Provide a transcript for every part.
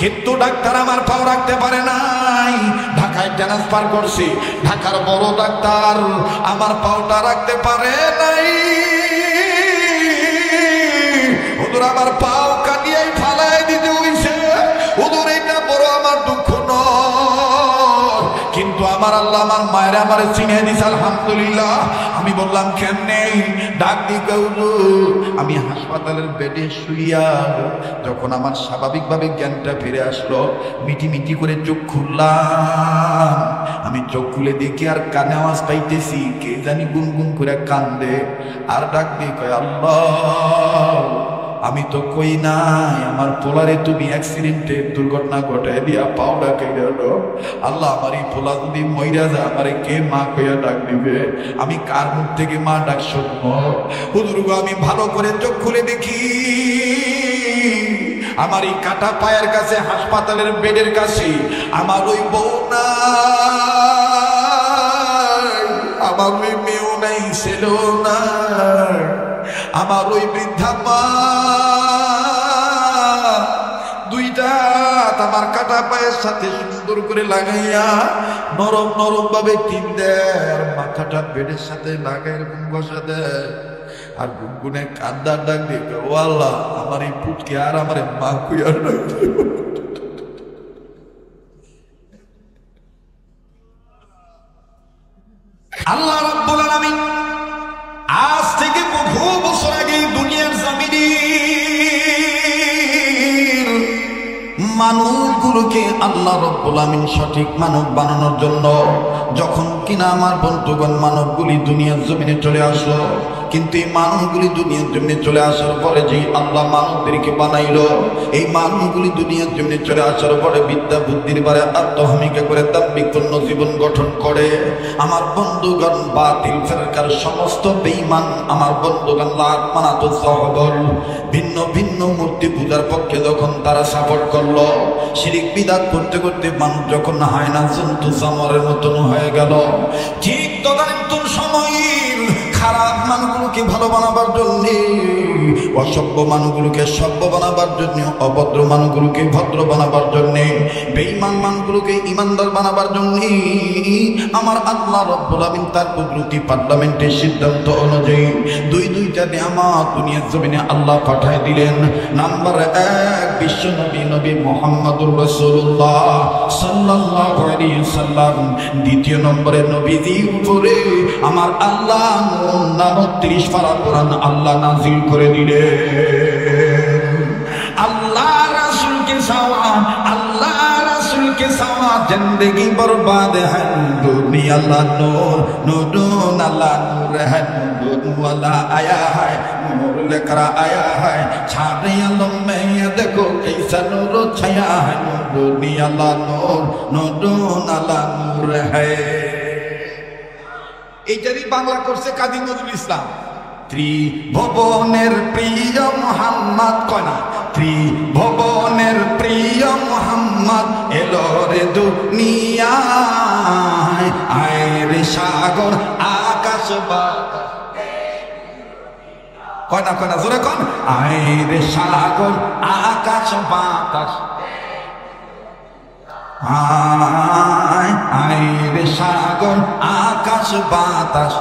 কিন্তু ডাক্তার আমার পাও রাখতে পারে নাই। ঢাকায় ট্রান্সফার করছি, ঢাকার বড় ডাক্তার আমার পাওটা রাখতে পারে নাই। হুজুর আমার পাও কাটিয়াই ফালাই দিতে হইছে। হুজুর এটা বড় আমার দুঃখ নয়, কিন্তু আমার আল্লাহ আমার মায়ের আমার চিনে দিছে আলহামদুলিল্লাহ। আমি বললাম কেমনে? ডাক দিকে হুজুর আমি হাসপাতালের বেডে শুইয়া যখন আমার স্বাভাবিকভাবে জ্ঞানটা ফিরে আসলো, মিটি মিটি করে চোখ খুললাম। আমি চোখ খুলে দেখি আর কানে আওয়াজ পাইতেছি কে জানি গুনগুন করে কান্দে আর ডাক দিয়ে কয় আল্লাহ আমি তো কই নাই আমার পোলারে তুমি অ্যাক্সিডেন্টে দুর্ঘটনা ঘটায় দিয়া পাওটা কেটে হলো। আল্লাহ আমার এই পোলা যদি মইরা যায় আমারে কে মা কইয়া ডাক দিবে? আমি কার মুখ থেকে মা ডাক শুনবো? হুজুর গো আমি ভালো করে চোখ খুলে দেখি আমার এই কাটা পায়ের কাছে হাসপাতালের বেডের কাছে আমার ওই বউ নাই, আমার ওই মেয়েও নাই, ছেলেও নাই, আমার ওই বৃদ্ধা মা দুইটা আমার কাটা পায়ের সাথে সুন্দর করে লাগাইয়া নরম নরম ভাবে টিপ দেয় আর মাথাটা বেডের সাথে লাগাই এরকম বসা দেয় আর গুনগুনে কান্দার ডাক দিয়ে ও আল্লাহ আমার এই পুটকে আর আমার মা কুইয়ার ডাক আল্লাহ রাব্বুল আলামিন আজ থেকে বহু বছর আগে দুনিয়ার জমিনে মানুষগুলোকে আল্লাহ রাব্বুল আলামিন সঠিক মানব বানানোর জন্য যখন কিনা আমার বন্ধুগণ মানবগুলি দুনিয়ার জমিনে চলে আসলো, কিন্তু এই মানুষগুলি দুনিয়ার জমিনে চলে আসার পরে যে আল্লাহ মানবদেরকে বানাইলো, এই মানুষগুলি দুনিয়ার জমিনে চলে আসার পরে বিদ্যা বুদ্ধির বারে আত্মহামিকা করে দাম্ভিকপূর্ণ জীবন গঠন করে। আমার বন্ধুগণ বাতিল ফেরকার সমস্ত বেঈমান আমার বন্ধুগণ লাত মানাতুল সাহবল ভিন্ন ভিন্ন মূর্তি পূজার পক্ষে যখন তারা সাপোর্ট করলো, শিরিক বিদআত করতে করতে মানুষ যখন হয় না জন্তু জানোয়ারের মতন হয়ে গেল, ঠিক তদানীন্তন সময়ের খারাপ মানুষগুলোকে ভালো বানাবার জন্য, অসভ্য মানুষগুলোকে সভ্য বানাবার জন্য, অভদ্র মানুষগুলোকে ভদ্র বানাবার জন্য, বেঈমান মানুষগুলোকে ইমানদার বানাবার জন্য আমার আল্লাহ রাব্বুল আলামিন তার কুদরতি পার্লামেন্টের সিদ্ধান্ত অনুযায়ী দুইটা নিয়ামত দুনিয়ার জমিনে আল্লাহ পাঠায় দিলেন। নাম্বার 1 বিশ্ব নবী নবী মুহাম্মদুর রাসূলুল্লাহ সাল্লাল্লাহু আলাইহি সাল্লাম। দ্বিতীয় নম্বরে নবীজির উপরে আমার আল্লাহ 39 পারা কোরআন আল্লাহ নাযিল করে দিলেন। আল্লাহ রাসূলকে সাওয়াব, আল্লাহ রাসূলকে সাওয়াব জিंदगी बर्बाद है दुनिया ला नूर नूर अल्लाह नूर है नूर वाला आया है नूर लेकर आया है छाने आलम में ये देखो कैसा नूर छाया है नूर दुनिया ला नूर नूर अल्लाह नूर है। এইটারই বাংলা করছে কাজী নজরুল ইসলাম। ত্রিভুবনের প্রিয় মুহাম্মদ কনা, ত্রিভুবনের প্রিয় মুহাম্মদ এলো রে দুনিয়ায়, আয় রে সাগর আকাশ বাতাস, কনা কনা জোরে কোন, আয় রে সাগর আকাশ বাতাস, আয় আয় রে সাগর আকাশ বাতাস,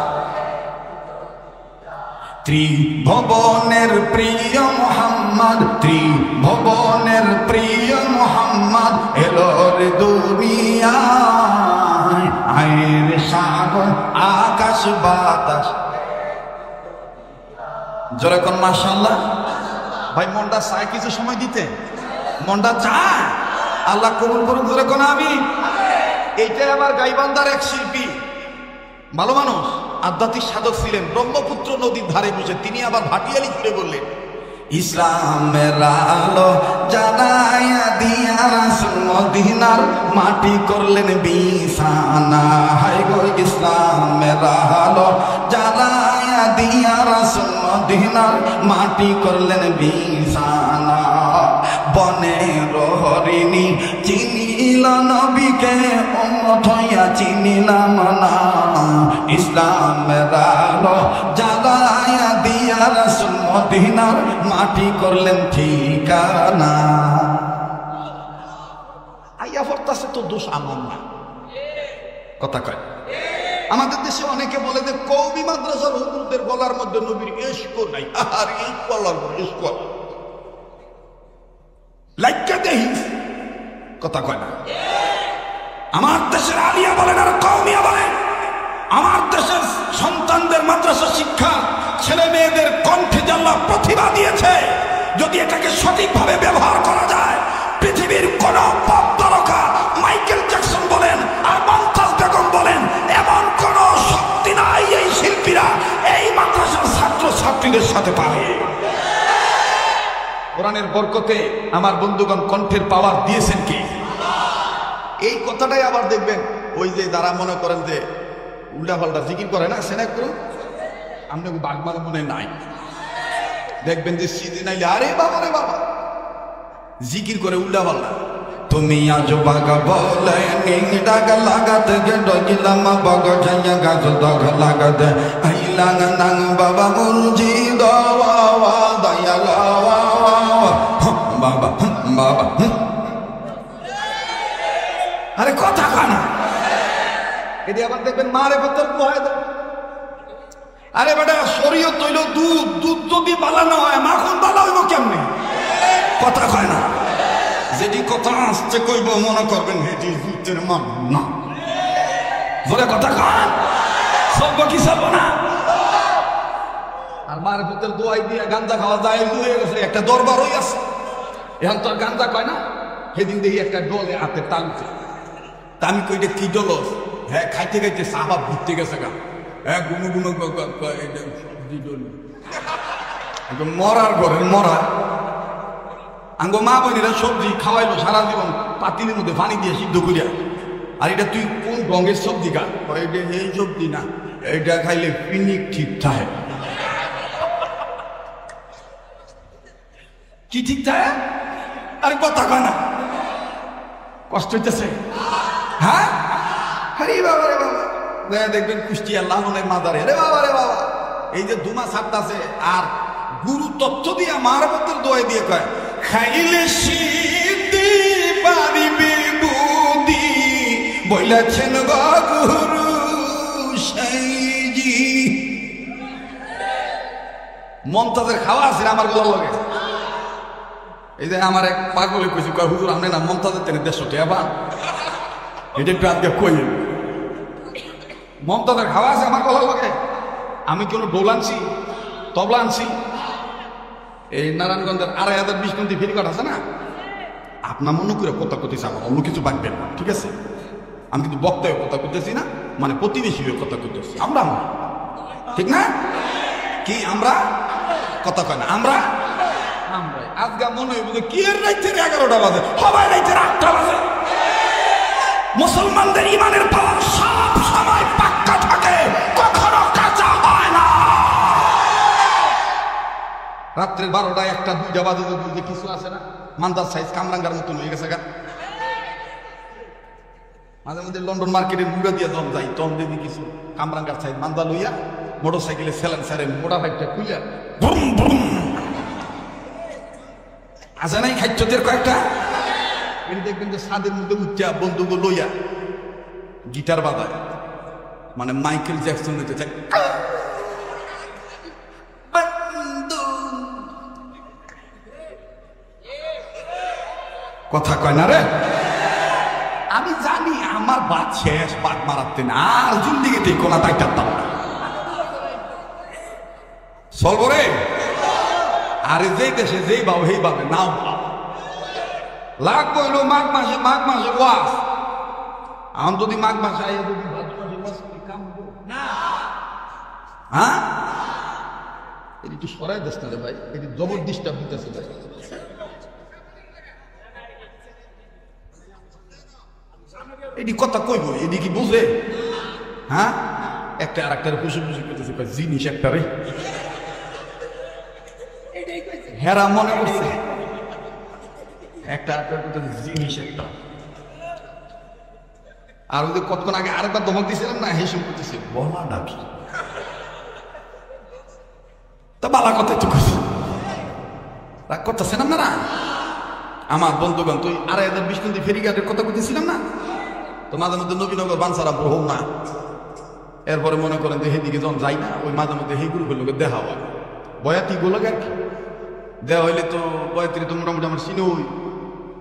ত্রিভুবনের প্রিয় মুহাম্মদ, ত্রিভুবনের প্রিয় মুহাম্মদ এলো রে দুনিয়ায়, আয় রে সাগর আকাশ বাতাস। জোরে কোন মাশাআল্লাহ। ভাই মনটা চায় কিছু সময় দিতে, মনটা চায় আল্লাহ কবুল করুন। জোরে কোন আমিন। এইটাই আমার গাইবান্ধার এক শিল্পী, ভালো মানুষ, আধ্যাত্মিক সাধক ছিলেন, ব্রহ্মপুত্র নদীর ধারে বসে তিনি আবার ভাটিয়ালি ঘুরে বললেন, ইসলামের আলো জ্বালায়া দিয়া রাসূল মদিনার মাটি করলেন বিছানা, হায় গো ইসলামের আলো জ্বালায়া দিয়া রাসূল মদিনার মাটি করলেন বিছানা, বনের হরিণী চিনিল নবীকে উম্মত হইয়া চিনিলাম না, ইসলামের আলো জ্বালায়া দিয়া রাসূল মদিনার মাটি করলেন ঠিকানা। পড়তেছে তো দোষ আমার না। কথা কয়। আমাদের দেশে অনেকে বলে যে কওমি মাদ্রাসার হুজুরদের গলার মধ্যে নবীর ইশক নাই। আর এই গলার মধ্যে ইশক লাইকা দেই, কথা কয় না। আমার দেশের আলিয়া বলেন আর কওমিয়া বলেন, আমার দেশের সন্তানদের মাদ্রাসা শিক্ষা, ছেলে মেয়েদের কণ্ঠে যে আল্লাহ প্রতিভা দিয়েছে, যদি এটাকে সঠিকভাবে ব্যবহার করা যায়, পৃথিবীর কোন পপ তারকা মাইকেল জ্যাকসন বলেন আর মমতাজ বেগম বলেন, এমন কোন শক্তি নাই এই শিল্পীরা এই মাদ্রাসার ছাত্র ছাত্রীদের সাথে পাবে। কোরআনের বরকতে আমার বন্ধুগণ কণ্ঠের পাওয়ার দিয়েছেন কি? এই কথাটাই আবার দেখবেন ওই যে যারা মনে করেন যে উল্টা পাল্টা জিকির করে না, সেনা করুন, আপনি বাগমার মনে নাই, দেখবেন যে সিদিন আইলে আরে বাবা রে বাবা জিকির করে উল্টা পাল্টা। তুমি আজ বাগা বলে নিং ডাগা লাগাতে গে ডগিলাম বাগা জায়গা গাছ দগ লাগাতে আইলাং নাং বাবা মুরজি দাওয়া দয়া লাওয়া বাবা বাবা। আরে কথা কানা এটি আবার দেখবেন মারে ভেতর পোহায় দেয়। আরে বেটা শরীয়ত হইল দুধ, দুধ যদি বালানো হয় মাখন বালা হইব কেমনে? কথা কয় না। যেটি কথা আসছে কইব মনে করবেন হেটি দুধের মান না, বলে কথা কান সব কি সব না। আর মার ভেতর দোয়াই দিয়ে গাঞ্জা খাওয়া যায় হয়ে গেছে, একটা দরবার হয়ে আছে। এখন তো আর গাঞ্জা কয় না, সেদিন দেখি একটা ডলে হাতে টানছে, আমি কইটা কি ডল? হ্যাঁ খাইতে খাইতে সাহাবা ঘুরতে গেছে গা, হ্যাঁ গুমু গুমু সবজি ডল মরার ঘরের মরা। আঙ্গো মা বোনেরা সবজি খাওয়াইলো সারা জীবন পাতিলের মধ্যে পানি দিয়ে সিদ্ধ করিয়া। আর এটা তুই কোন রঙের সবজি খা? এটা এই সবজি না, এটা খাইলে পিনিক ঠিক থাকে। কি ঠিক থাকে? আরে কথা কয় না, কষ্ট হইতেছে। হ্যাঁ আরে বাবা রে বাবা, দেখবেন কুষ্টিয়া লালনের মাদারে রে বাবা রে বাবা, এই যে দুমা ছাড়তাছে আর গুরু তথ্য দিয়া মার ভেতর দোয়াই দিয়ে কয় খাইলে সিদ্ধি পারিবে বুদ্ধি বইলাছেন গুরু সাইজি। মমতাজের খাওয়া আছে আমার গোলার লগে। এই যে আমার এক পাগলে কইছি হুজুর আপনি না মমতাজের তেনে 150 টাকা পান, এটা একটু আজকে কই মমতাজের খাওয়া আছে আমার গলার লগে। আমি কোনো ডোল আনছি, তবলা আনছি, এই নারায়ণগঞ্জের 2520 নদী ফেরিঘাট আছে না, আপনার মনে করে কথা কইতেছি, আমার অন্য কিছু বাঁচবেন না, ঠিক আছে? আমি কিন্তু বক্তা হয়ে কথা কইতেছি না, মানে প্রতিবেশী হয়ে কথা কইতেছি। আমরা ঠিক না কি? আমরা কথা কয় না, আমরা আজকে মনে হইব যে কি এর রাইতের 11টা বাজে, সবাই রাইতের 8টা বাজে। মুসলমানদের ইমানের পাওয়ার সব সময় পাক্কা থাকে, কখনো কাঁচা হয় না। রাত্রের 12টা 1টা 2টা বাজে যে কিছু আছে না, মান্দার সাইজ কামরাঙ্গার মতন হয়ে গেছে গা। মাঝে মধ্যে লন্ডন মার্কেটের মুড়া দিয়ে দম যাই, তখন দেখি কিছু কামরাঙ্গার সাইজ মান্দা লইয়া মোটর সাইকেলে সেলেন সারে মোটা ফাইটটা খুইয়া বুম বুম আছে নাই খাইচ্ছদের কয়েকটা। দেখবেন যে ছাদের মধ্যে উচ্চা বন্দুক লইয়া গিটার বাজায়, মানে মাইকেল জ্যাকসন হইতে চায়। কথা কয় না রে। আমি জানি আমার বাদ শেষ, বাদ মারাতে না আর জিন্দিগিতে কোনা দায়িত্ব চলব রে। আরে যেই দেশে যেই বাবু সেই বাবে নাও লাগ বইল মাঘ মাসে ওয়াজ। এখন যদি মাঘ মাসে আইয়া যদি ভাদ্র মাসে ওয়াজ করি কাম না। হ্যাঁ এটি একটু সরাই দেশ না রে ভাই, এটি জবরদস্তি হইতেছে ভাই। এটি কথা কইব, এটি কি বুঝে? হ্যাঁ একটা আর একটার খুশি খুশি করতেছে জিনিস একটা রে, হেরা মনে করছে একটা জিনিস একটা। আর ওদের কতক্ষণ আগে আরেকবার ধমক দিয়েছিলাম না, হেসে করতেছে বলা ডাকি তা বালা কথা একটু করছে রাগ করতেছেন আপনারা। আমার বন্ধুগণ, তুই 2520 কোটি ফেরিঘাটের কথা বলতেছিলাম না, তো মাঝে মধ্যে নবীনগর বানসারা বহু না, এরপরে মনে করেন যে সেদিকে যখন যাই না, ওই মাঝে মধ্যে সেই গ্রুপের লোকের দেখা হয়, বয়াতি গোলকে আর কি দেওয়া হইলে তো বয়াতির তো মোটামুটি আমার চিনি হই,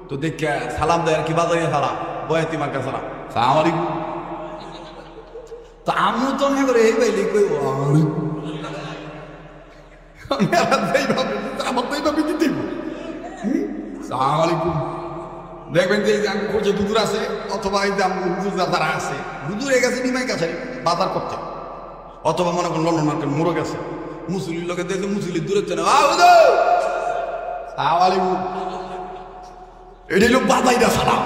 তো দেখে সালাম দেয় আর কি, বাজারে ছাড়া বয়াতি মার্কা ছাড়া সালাম আলাইকুম, তো আমিও তো মনে করে এই বাইলে কই আমার তো এইভাবে দিতে সালাম আলাইকুম। দেখবেন যে খোঁজে হুজুর আছে, অথবা এই যে হুজুর যারা আছে, হুজুর এ গেছে নিমাই কাছে বাজার করতে, অথবা মনে করেন লন্ডন মার্কেট মোড়ো গেছে, মুসলির লোকে দেখে মুসলির দূরে চেনে এটা হলো বাজাইরা সালাম।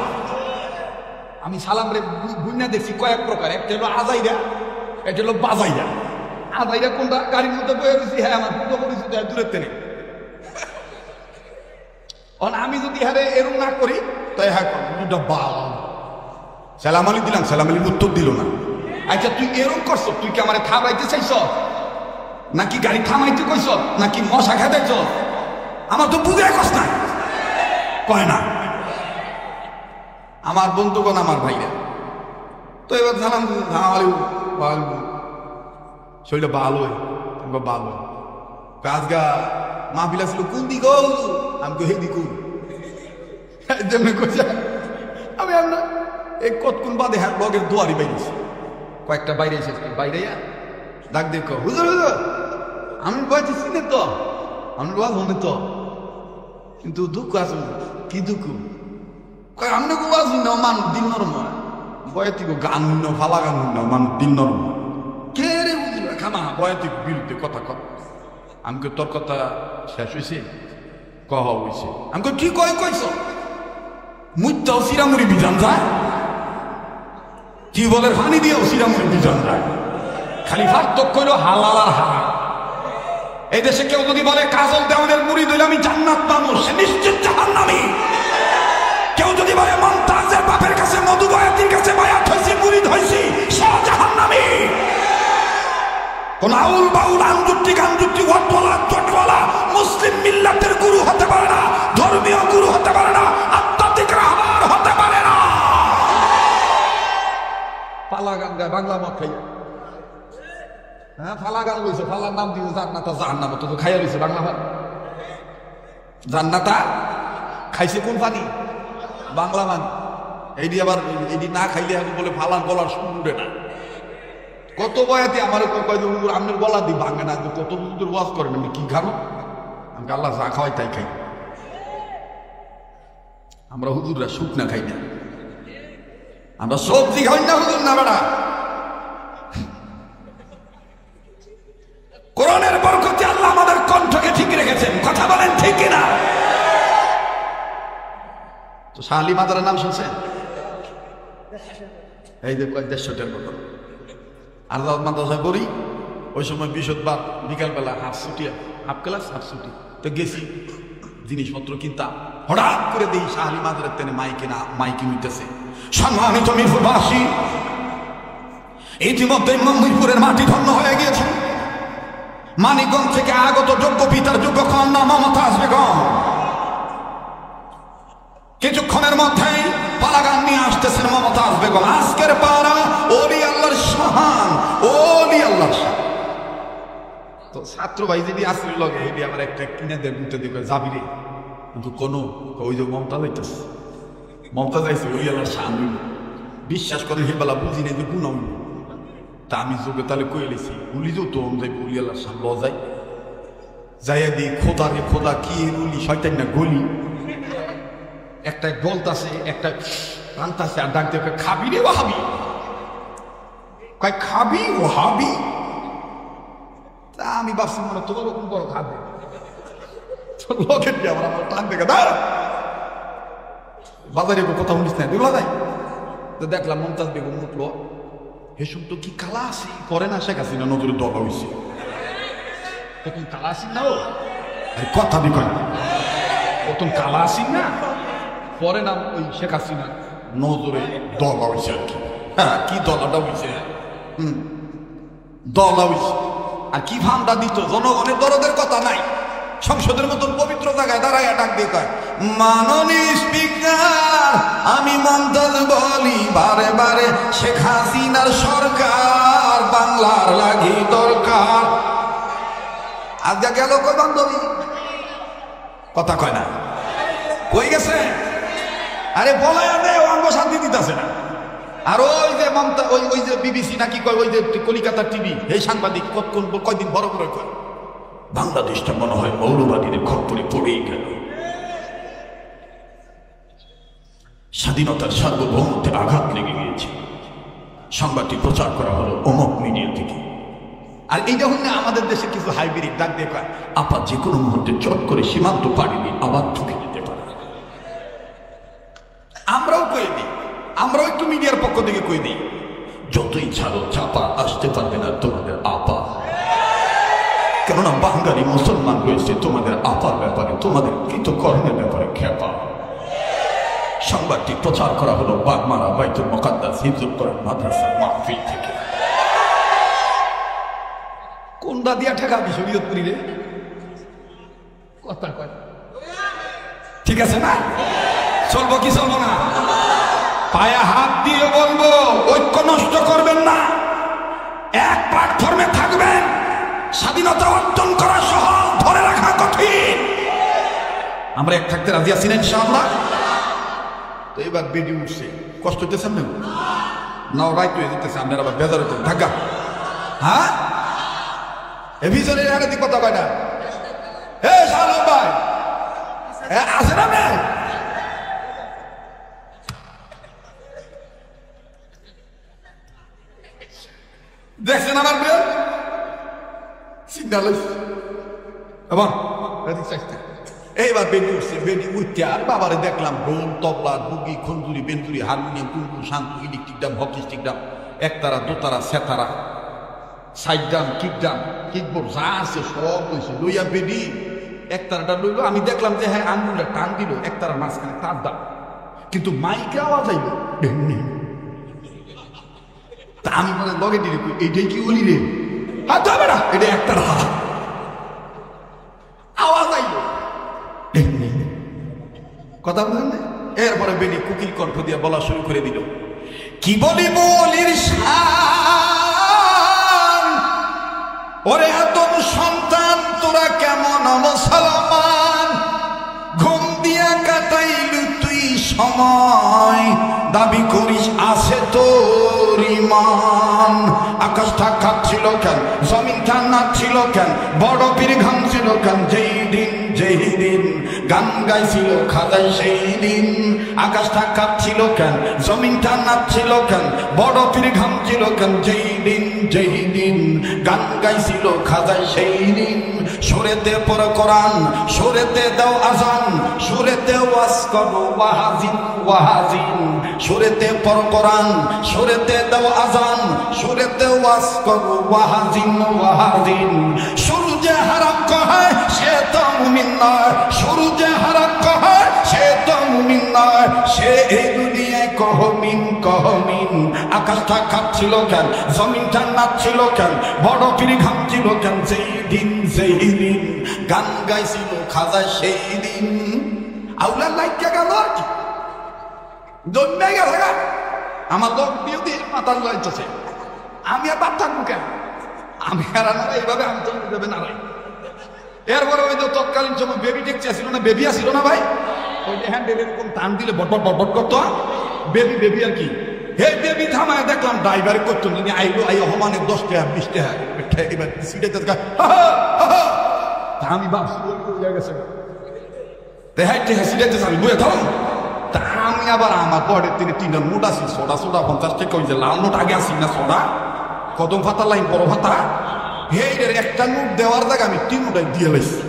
আমি সালাম রে বুঝনা দেখছি কয়েক প্রকার, একটা হলো আজাইরা, একটা হলো বাজাইরা। আজাইরা কোনটা? গাড়ির মধ্যে বয়ে রয়েছি, হ্যাঁ আমার দূরের তেনে। আমি যদি হারে এরম না করি তাই হ্যাঁ সালাম আলী দিলাম, সালাম আলীর উত্তর দিল না। আচ্ছা তুই এরম করছ, তুই কি আমার থামাইতে চাইছ, নাকি গাড়ি থামাইতে কইছ, নাকি মশা খেতেছ? আমার তো বুঝে কস না, কয় না। আমার বন্ধুগণ, আমার ভাইরা, তো এবার সালাম আলী শরীরটা ভালো ভালো কাজ গা মাহফিল ছিল কোন দিক, আমি তো সেই দিক আমি আপনার এই কতক্ষণ বাদে হ্যাঁ লগের দুয়ারি বাইরেছি, কয়েকটা বাইরে এসেছে, বাইরে ডাক দেখো হুজুর হুজুর আমি বলছি চিনে তো, আমি বাদ মনে তো, কিন্তু দুঃখ আছে। কি দুঃখ? কয় আমি বাজ না মানুষ দিন নরম বয়াতি গান হইন, ফালা গান হইন, মানুষ দিন নরম কে রে হুজুর খামা বয়াতি বিরুদ্ধে কথা কর। আমি তোর কথা শেষ হয়েছে, কহ হয়েছে। আমি কি কয় কইছ? মুইতাও সিরামুড়ি বিধান যায়, টিউবওয়েলের পানি দিয়েও সিরামুড়ি বিধান যায়, খালি পার্থক্য হইল হালাল আর হারাম। এই দেশে কেউ যদি বলে কাজল দেওয়ানের মুড়ি দিলে আমি জান্নাত পাবো, সে নিশ্চিত জাহান্নামী। কেউ যদি বলে মমতাজের বাপের কাছে মধু বয়াতির কাছে বায়াত হয়েছি, মুড়ি ধইছি, সে জাহান্নামী। কোন আউল বাউল আঞ্জুক্তি ওয়াটওয়ালা চটওয়ালা মুসলিম মিল্লাতের গুরু হতে পারে না, ধর্মীয় গুরু হতে পারে না, আধ্যাত্মিক রাহবার হতে পারে না। পালা গান গায় বাংলা মদ খাইয়া, হ্যাঁ ফালা গান লইছে, ফালার নাম দিয়েছে জান্নাতা, জাহান্নাম তো খাইয়া লইছে বাংলা ভাত। জান্নাতা খাইছে কোন পানি? বাংলা মান। এইটি আবার এটি না খাইলে বলে ফালার গলার শুনবে না। কত বয়াতে আমার আপনার গলা দিয়ে ভাঙে না, কত হুজুর ওয়াজ করেন, আমি কি খাবো? আমি আল্লাহ যা খাওয়াই তাই খাই। আমরা হুজুররা সুখ না খাই না, আমরা সবজি খাই না, হুজুর না বেড়া। কোরআনের বরকতে আল্লাহ আমাদের কণ্ঠকে ঠিক রেখেছেন, কথা বলেন ঠিক কিনা? তো শাহ মাদারের নাম শুনছেন? এই যে 150টার মতো আর মাদ্রাসায় পড়ি, ওই সময় বৃহস্পতিবার বিকালবেলা হাফ ছুটি, হাফ ক্লাস হাফ ছুটি, তো গেছি জিনিসপত্র কিনতাম। হঠাৎ করে দিই শাহ মাদারের তেনে মাইকি হইতেছে, সম্মানিত মিরপুরবাসী, ইতিমধ্যে মিরপুরের মাটি ধন্য হয়ে গিয়েছে। মানিকগঞ্জ থেকে আগত যোগ্য পিতার যোগ্য কন্যা মমতাজ বেগম কিছুক্ষণের মধ্যেই পালাগান নিয়ে আসতেছেন মমতাজ বেগম। আজকের পারা ওলি আল্লাহর শাহান, ওলি আল্লাহর শাহান। তো ছাত্র ভাই যদি আসলে লগে এটি আমার একটা কিনে দেয় বুঝতে দিকে যাবি রে, কিন্তু কোনো ওই যে মমতাজ হইতেছে, মমতাজ আইসে ওলি আল্লাহর শাহান হইল। বিশ্বাস করে হেবেলা বুঝি নেই যে গুণ হইল। তা আমি যোগে তাহলে কয়ে লেছি উলি যেও তো যাই উলি আল্লাহর শাহান ল যাই যাইয়া দিই খোদা রে খোদা কি উলি শয়তান না গলি। একটা বলতাছে, একটা টানতাছে, আর ডাক দিয়ে খাবি রে ওয়াহাবি, কয় খাবি ওয়াহাবি। তা আমি ভাবছি মনে তোমার ওরকম বড় খাবে, লোকের কি আমার টান দেখে দাঁড়া বাজারে কথা শুনিস না দেখলা যাই। তো দেখলাম মমতাজ বেগম উঠলো, হেসুম তো কি কালা আসি করে না, শেখ হাসিনা নজরে দলা হয়েছে, তখন কালা আসি না, ও কথা বিকয় প্রথম কালা আসি না, পরে নাম ওই শেখ হাসিনা নজরে দলা হয়েছে আর কি। হ্যাঁ কি দলাটা হয়েছে, দলা হয়েছে। আর কি ভান্ডা দিত, জনগণের দরদের কথা নাই, সংসদের মতন পবিত্র জায়গায় দাঁড়ায় ডাক দিয়ে কয়, মাননীয় স্পিকার, আমি মমতাজ বলি বারে বারে, শেখ হাসিনার সরকার বাংলার লাগি দরকার। আজকে গেল কই বান্ধবী? কথা কয় না, কই গেছে? আরে বলায় দেয়, অঙ্গ শান্তি দিতেছে না। আর ওই যে মমতা, ওই যে বিবিসি নাকি কয়, ওই যে কলিকাতা টিভি, এই সাংবাদিক কয়দিন বড় করে কয়, বাংলাদেশটা মনে হয় মৌলবাদীদের খপ্পরে পড়েই গেল, স্বাধীনতার সার্বভৌমত্বে আঘাত লেগে গিয়েছে। সংবাদটি প্রচার করা হলো অমুক মিডিয়া থেকে। আর এই যখন আমাদের দেশে কিছু হাইব্রিড ডাক দিয়ে কয়, আপা যে কোনো মুহূর্তে চট করে সীমান্ত পাড়ি দিয়ে আবার ঢুকে যেতে পারে। আমরাও কয়ে দিই, আমরাও একটু মিডিয়ার পক্ষ থেকে কয়ে দিই, যতই ছাড়ো চাপা আসতে পারবে না তোমাদের আপা। কেননা বাঙালি মুসলমান রয়েছে তোমাদের আপার ব্যাপারে, তোমাদের কৃতকর্মের ব্যাপারে খেপা। সংবাদটি প্রচার করা হলো বাগমারা বাইতুল মুকাদ্দাস হিফজুল কোরআন মাদ্রাসার মাহফিল থেকে। কোনটা দিয়া ঠেকাবি শরীয়তপুরি রে? কথা কয় ঠিক আছে না? চলবো কি চলবো না? পায়ে হাত দিয়ে বলবো, ঐক্য নষ্ট করবেন না, এক প্ল্যাটফর্মে থাকবেন। স্বাধীনতা অর্জন করা সহজ, ধরে রাখা কঠিন। আমরা এক থাকতে রাজি আছি না ইনশাআল্লাহ? তো এবার বেডি উঠছে, কষ্ট হইতেছেন না? নাও রাইট হয়ে যেতেছে, আপনার আবার বেজার হইতে ঢাকা। হ্যাঁ, এ ভিজনের আগে দিক কথা কয় না। হে শালম ভাই আছে না? ভাই দেখছেন আমার বেল সিগন্যাল এবং এইবার বেডি উঠছে। বেডি উঠতে আর বাবারে দেখলাম ঢোল, তবলা, ডুগি, খঞ্জুরি, বেঞ্জুরি, হারমোনিয়াম, কুঙ্কু, শান্তু, ইলেকট্রিক ড্রাম, হকিস্টিক ড্রাম, একতারা, দোতারা, সেতারা, সাইড ড্রাম, কিকবোর্ড যা আছে সব লইছে। লইয়া বেডি একতারাটা লইলো। আমি দেখলাম যে হ্যাঁ আঙ্গুলটা টান দিল একতারার মাঝখানে তার দাম, কিন্তু মাইকে আওয়াজ আইল। তা আমি বলে লগে দিলে এইটাই কি বলি রে? হাত হবে না, এটা একতারা। আওয়াজ আইল, কথা বলেন। এরপরে বেনি কুকিল কণ্ঠ দিয়ে বলা শুরু করে দিল, কি বলি বলির শান, ওরে আদম সন্তান তোরা কেমন মুসলমান, ঘুম দিয়া কাটাইলু তুই সময়, দাবি করিস আছে তোর ইমান। আকাশটা কাঁপছিল কেন, জমিনটা নাচছিল কেন, বড় পীর ঘামছিল কেন, যেই দিন গান গাইছিল খাজাই সেই দিন। আকাশটা কাঁপছিল কেন, জমিনটা নাচছিল কেন, বড় পীর ঘামছিল কেন, যেই দিন গান গাইছিল খাজাই সেই দিন। সুরেতে পড় কোরআন, সুরেতে দাও আজান, সুরেতে ওয়াজ করো ওয়াজিন ওয়াজিন। সুরেতে পড় কোরআন, সুরেতে দাও আজান, সুরেতে ওয়াজ করো ওয়াজিন ওয়াজিন। শুরু যে হারাম কহে সে তো মুমিন নয়, শুরু যে হারাম কহে সে তো মুমিন নয়, সে এই দুনিয়ায় কহমিন কহমিন। আকাশটা কাঁপছিল কেন, জমিনটা নাচছিল কেন, বড় পীর ঘামছিল কেন, যেই দিন গান গাইছিল খাজা সেই দিন। আউলার লাইকা গেল আর কি জন্মে গেল। আমার লোক দিয়ে দিয়ে মাতার লাইছে, আমি আর বাপ থাকবো কেন? আমি আর এইভাবে আমি তো দেবে না ভাই। এরপরে ওই তো তৎকালীন সময় বেবি টেকচি আসছিল না, বেবি আসছিল না ভাই, ওই যে হ্যান্ড এরকম টান দিলে বটবট বটবট করতো বেবি আর কি। হে বেবি থামায় দেখলাম ড্রাইভার করতো না, আইলো আই হমানে 10 টাকা 20 টাকা এবার সিটেতে আমি ভাবছি গেছে সিটেতে আমি বয়ে থাম। তা আমি আবার আমার পরের দিনে 3টা নোট আসি, সোডা 50 টাকা, ওই যে লাল নোট আগে আসি না সোডা, কদম ফাতা লাইন বড় ফাতা, হেইডের একটা নোট দেওয়ার জায়গা আমি 3 নোটাই দিয়ে লাইছি।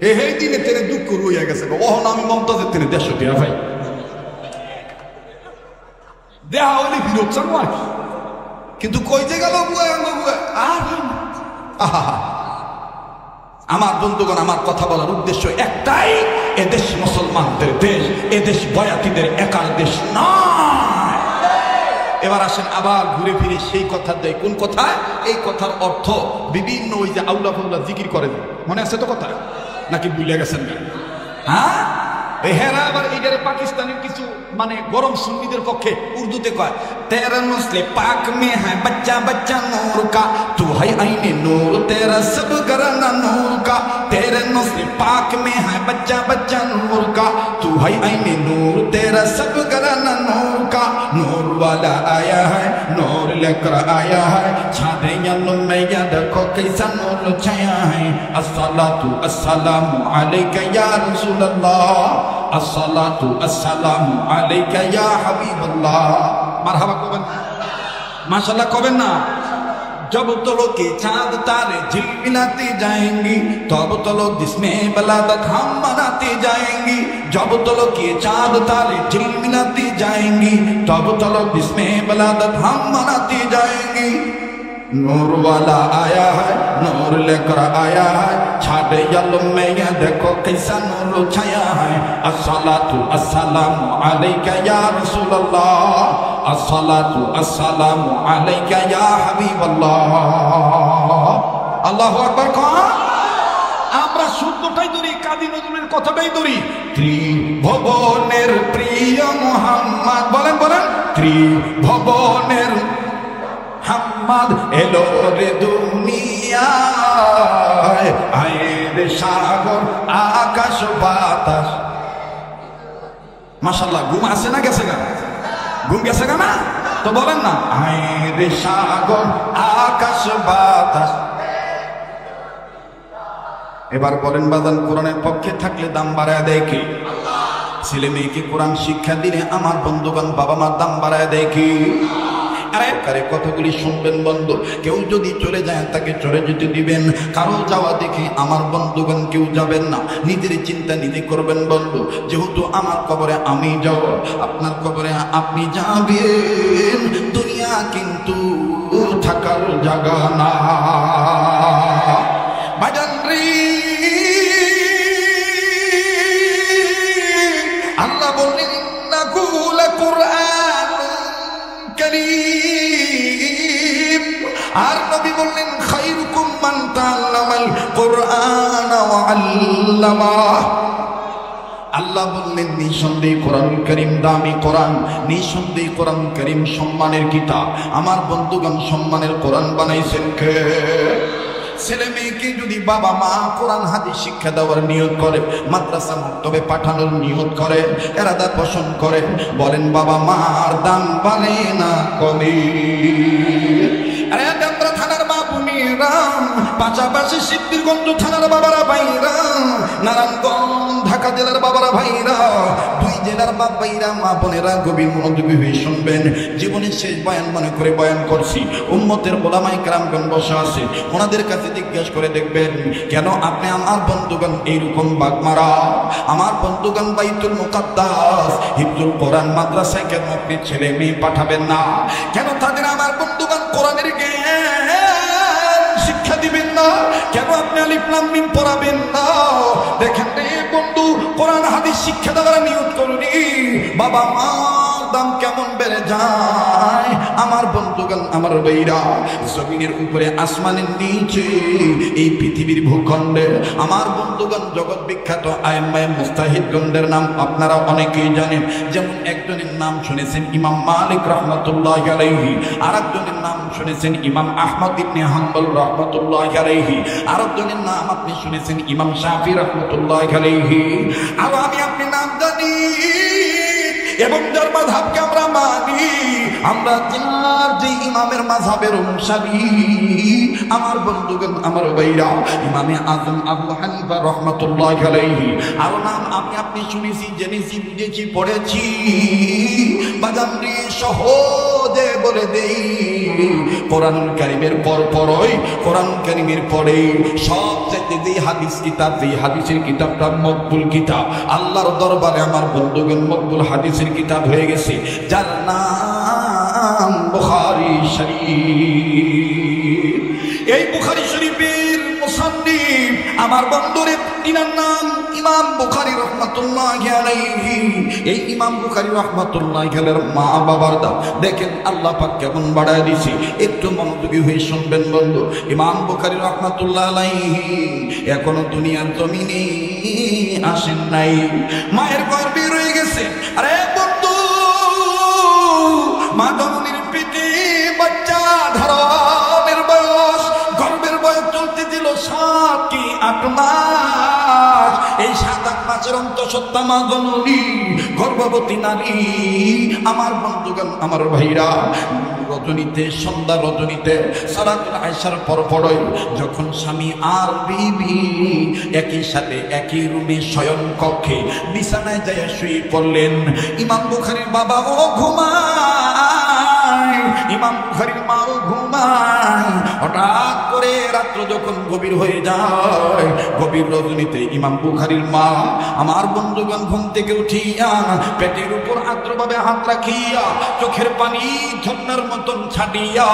এই দিনে তেনে দুঃখ রইয়া গেছে, ওহন আমি মমতাজের তেনে 150 টাকা ভাই দেহা হইলে বিরোধ চান আর কি। কিন্তু কই যে গেল আমার বন্ধুগণ, আমার কথা বলার উদ্দেশ্য একটাই, এদেশ মুসলমানদের দেশ, এদেশ বয়াতিদের একার দেশ নয়। এবার আসেন আবার ঘুরে ফিরে সেই কথা দেয়। কোন কথা? এই কথার অর্থ বিভিন্ন ওই যে আউলা ফাউলা জিকির করে, মনে আছে তো কথা? নাকি ভুলে গেছেন না? হ্যাঁ, হেরা আবার এদের পাকিস্তানের কিছু মানে গরম সুন্নিদের পক্ষে উর্দুতে কয়, তেরা নসলে পাক মে হ্যায় বাচ্চা বাচ্চা নূর কা, তু হাই আইনে নূর তেরা সব ঘরানা নূর কা, তেরে নসলে পাক মে হ্যায় বাচ্চা বাচ্চা নূর কা, তু হাই আইনে নূর তেরা সব ঘরানা নূর কা, नूर वाला आया है नूर लेकर आया है, छादे यालों में या देखो कैसा नूर छाया है, अस्सलातु अस्सलामु अलैका या रसूल अल्लाह, अस्सलातु अस्सलामु अलैका या हबीब अल्लाह। मरहबा कबन माशाल्लाह कबन ना। जब तो लोग के चांद तारे झिलमिलाते जाएंगी, तब तो लोग जिसमें बलादत हम मनाते जाएंगी, जब तो लोग के चांद तारे झिलमिलाते जाएंगी, तब तो लोग जिसमें बलादत हम मनाते जाएंगी। नूर वाला आया है नूर लेकर आया है, छाटे यालों में ये देखो कैसा नूर छाया है, अस्सलातु अस्सलामु अलैका या रसूल अल्लाह, अस्सलातु अस्सलामु अलैका या हबीब अल्लाह। আল্লাহু আকবার কন। আমরা শুদ্ধটাই ধরি, কাজী নজরুলের কথাটাই ধরি। ত্রিভুবনের প্রিয় মুহাম্মদ, বলেন বলেন, ত্রিভুবনের মুহাম্মদ এলো রে দুনিয়ায়, আয়ে রে সাগর আকাশ বাতাস। মাশাআল্লাহ, ঘুম আছে না গেছে গা? ঘুম গেছে গা না? তো বলেন না, আয়ে রে সাগর আকাশ বাতাস। এবার বলেন বাজান, কোরআনের পক্ষে থাকলে দাম বাড়ায় দেয় কি? ছেলে মেয়েকে কোরআন শিক্ষা দিলে আমার বন্ধুগণ বাবা মার দাম বাড়ায় দেয় কি? আরে কথাগুলি শুনবেন বন্ধু, কেউ যদি চলে যায় তাকে চলে যেতে দিবেন, কারো যাওয়া দেখে আমার বন্ধুগণ কেউ যাবেন না, নিজের চিন্তা নিজে করবেন বন্ধু। যেহেতু আমার কবরে আমি যাব, আপনার কবরে আপনি যাবেন, দুনিয়া কিন্তু থাকার জায়গা না। বাজান রে, আল্লাহ বললেন ইন্নাহু লাকুরআন কারীম, আর নবী বললেন খায়রুকুম মান তাআল্লামাল কুরআন ওয়া আল্লামাহ। আল্লাহ বললেন নিঃসন্দেহে কোরআন কারীম দামি কোরআন, নিঃসন্দেহে কোরআন কারীম সম্মানের কিতাব। আমার বন্ধুগণ, সম্মানের কোরআন বানাইছেন কে? ছেলে মেয়েকে যদি বাবা মা কোরআন হাদিস শিক্ষা দেওয়ার নিয়ত করে, মাদ্রাসা মক্তবে পাঠানোর নিয়ত করে, এরাদা পোষণ করে, বলেন বাবা মার দাম বাড়ে না কমে? আরে আমরা থানার বাবুনিরা, পাশাপাশি সিদ্ধিরগঞ্জ থানার বাবারা ভাইরা, নারায়ণগঞ্জ ঢাকা জেলার বাবারা ভাইরা, দুই জেলার বাপ ভাইরা, মা বোনেরা গভীর মনোযোগী হয়ে শুনবেন। জীবনের শেষ বয়ান মনে করে বয়ান করছি, উম্মতের ওলামায়ে কেরামগণ বসে আছে, ওনাদের কাছে জিজ্ঞাসা করে দেখবেন, কেন আপনি আমার বন্ধুগণ এইরকম বাগমারা? আমার বন্ধুগণ বাইতুল মুকাদ্দাস হিফজুল কোরআন মাদ্রাসায় কেন আপনি ছেলে মেয়ে পাঠাবেন না? কেন তাদের আমার বন্ধুগণ কোরআনের জ্ঞান শিক্ষা দিবেন না? কেন আপনি আলিফ লাম মিম পড়াবেন না? দেখেন রে বন্ধু, কোরআন হাদিস শিক্ষা দেওয়ার নিয়ত করুনি, বাবা মার দাম কেমন বেড়ে যায়। আমার বন্ধুগণ, আমার ভাইরা, জমিনের উপরে আসমানের নিচে এই পৃথিবীর ভূখণ্ডে আমার বন্ধুগণ জগৎ বিখ্যাত আইম্মায়ে মুস্তাহিদগণদের নাম আপনারা অনেকেই জানেন। যেমন একজনের নাম শুনেছেন ইমাম মালিক রাহমাতুল্লাহি আলাইহি, আরেকজনের নাম শুনেছেন ইমাম আহমদ ইবনে হাম্বল রাহমাতুল্লাহি আলাইহি, আরেকজনের নাম আপনি শুনেছেন ইমাম শাফি রাহমাতুল্লাহি আলাইহি। আর আমি আপনি নাম জানি এবং যার মাযহাবকে আমরা মানি, আমরা যার যে ইমামের মাযহাবের অনুসারী, আমার বন্ধুগণ, আমার ভাইরা, ইমামে আযম আবু হানিফা রাহমাতুল্লাহি আলাইহি। আর নাম আমি আপনি শুনেছি, জেনেছি, বুঝেছি, পড়েছি। বাজানরি সহজে বলে দেই, কোরআনুল কারীমের পরপরই, কোরআন কারীমের পরে সবচেয়ে যে হাদিস কিতাব, যে হাদিসের কিতাবটা মকবুল কিতাব, আল্লাহর দরবারে আমার বন্ধুগণ মকবুল হাদিসের কিতাব হয়ে গেছে, যার নাম বুখারী শরীফ। এই বুখারী শরীফের মুসান্নিফ আমার বন্ধুরে ইনার নাম ইমাম বুখারী রাহমাতুল্লাহি আলাইহি। এই ইমাম বুখারী রাহমাতুল্লাহি আলাইহির মা বাবার দাম দেখেন আল্লাহ পাক কেমন বাড়ায় দিয়েছে। একটু মনোযোগী হয়ে শুনবেন বন্ধু। ইমাম বুখারী রাহমাতুল্লাহি আলাইহি এখনো দুনিয়ার জমিনে আসেন নাই, মায়ের গর্ভে রয়ে গেছে। আরে বন্ধু, মা জননীর পেটে বাচ্চা ধারণের বয়স, গর্ভের বয়স চলতে দিল 7 কি 8 মাস। এই 7-8 মাসের অন্তঃসত্ত্বা মা জননী গর্ভবতী নারী। আমার বন্ধুগণ, আমার ভাইরা, রজনীতে সন্ধ্যা রজনীতে সালাতুল আয়েশার পর পরই যখন স্বামী আর বিবি একই সাথে একই রুমে শয়ন কক্ষে বিছানায় যায় শুয়ে পড়লেন, ইমাম বুখারীর বাবাও ঘুমায়, ইমাম বুখারীর মাও ঘুমায়। হঠাৎ করে রাত্র যখন গভীর হয়ে যায়, গভীর রজনীতে ইমাম বুখারীর মা আমার বন্ধুগণ ঘুম থেকে উঠিয়া পেটের উপর আদ্রভাবে হাত রাখিয়া চোখের পানি ঝর্ণার মতন ছাড়িয়া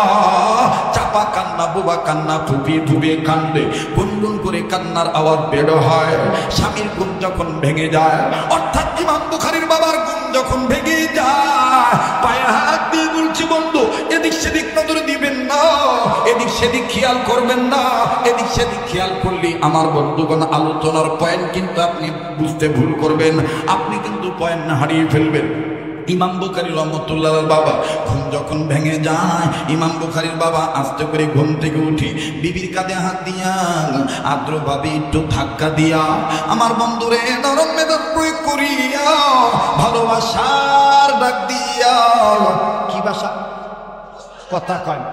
চাপা কান্না, বোবা কান্না, ফুপিয়ে ফুপিয়ে কান্দে। গুনগুন করে কান্নার আওয়াজ বের হয়। স্বামীর ঘুম যখন ভেঙে যায়, অর্থাৎ ইমাম বুখারীর বাবার ঘুম যখন ভেঙে যায়, পায়ে হাত দিয়ে বলছি বন্ধু, এদিক সেদিক নজর দিবেন না, এদিক সেদিক খেয়াল করবেন না। এদিক সেদিক খেয়াল করলে আমার বন্ধুগণ আলোচনার পয়েন্ট কিন্তু আপনি বুঝতে ভুল করবেন, আপনি কিন্তু পয়েন্ট হারিয়ে ফেলবেন। ইমাম বুখারী রহমাতুল্লাহর বাবা ঘুম যখন ভেঙে যায়, ইমাম বুখারীর বাবা আস্তে করে ঘুম থেকে উঠে বিবির কাঁধে হাত দিয়া আদ্রভাবে একটু ধাক্কা দিয়া আমার বন্ধুরে নরম মেজাজ প্রয়োগ করিয়া ভালোবাসার ডাক দিয়া, কি ভাষা কথা কয়,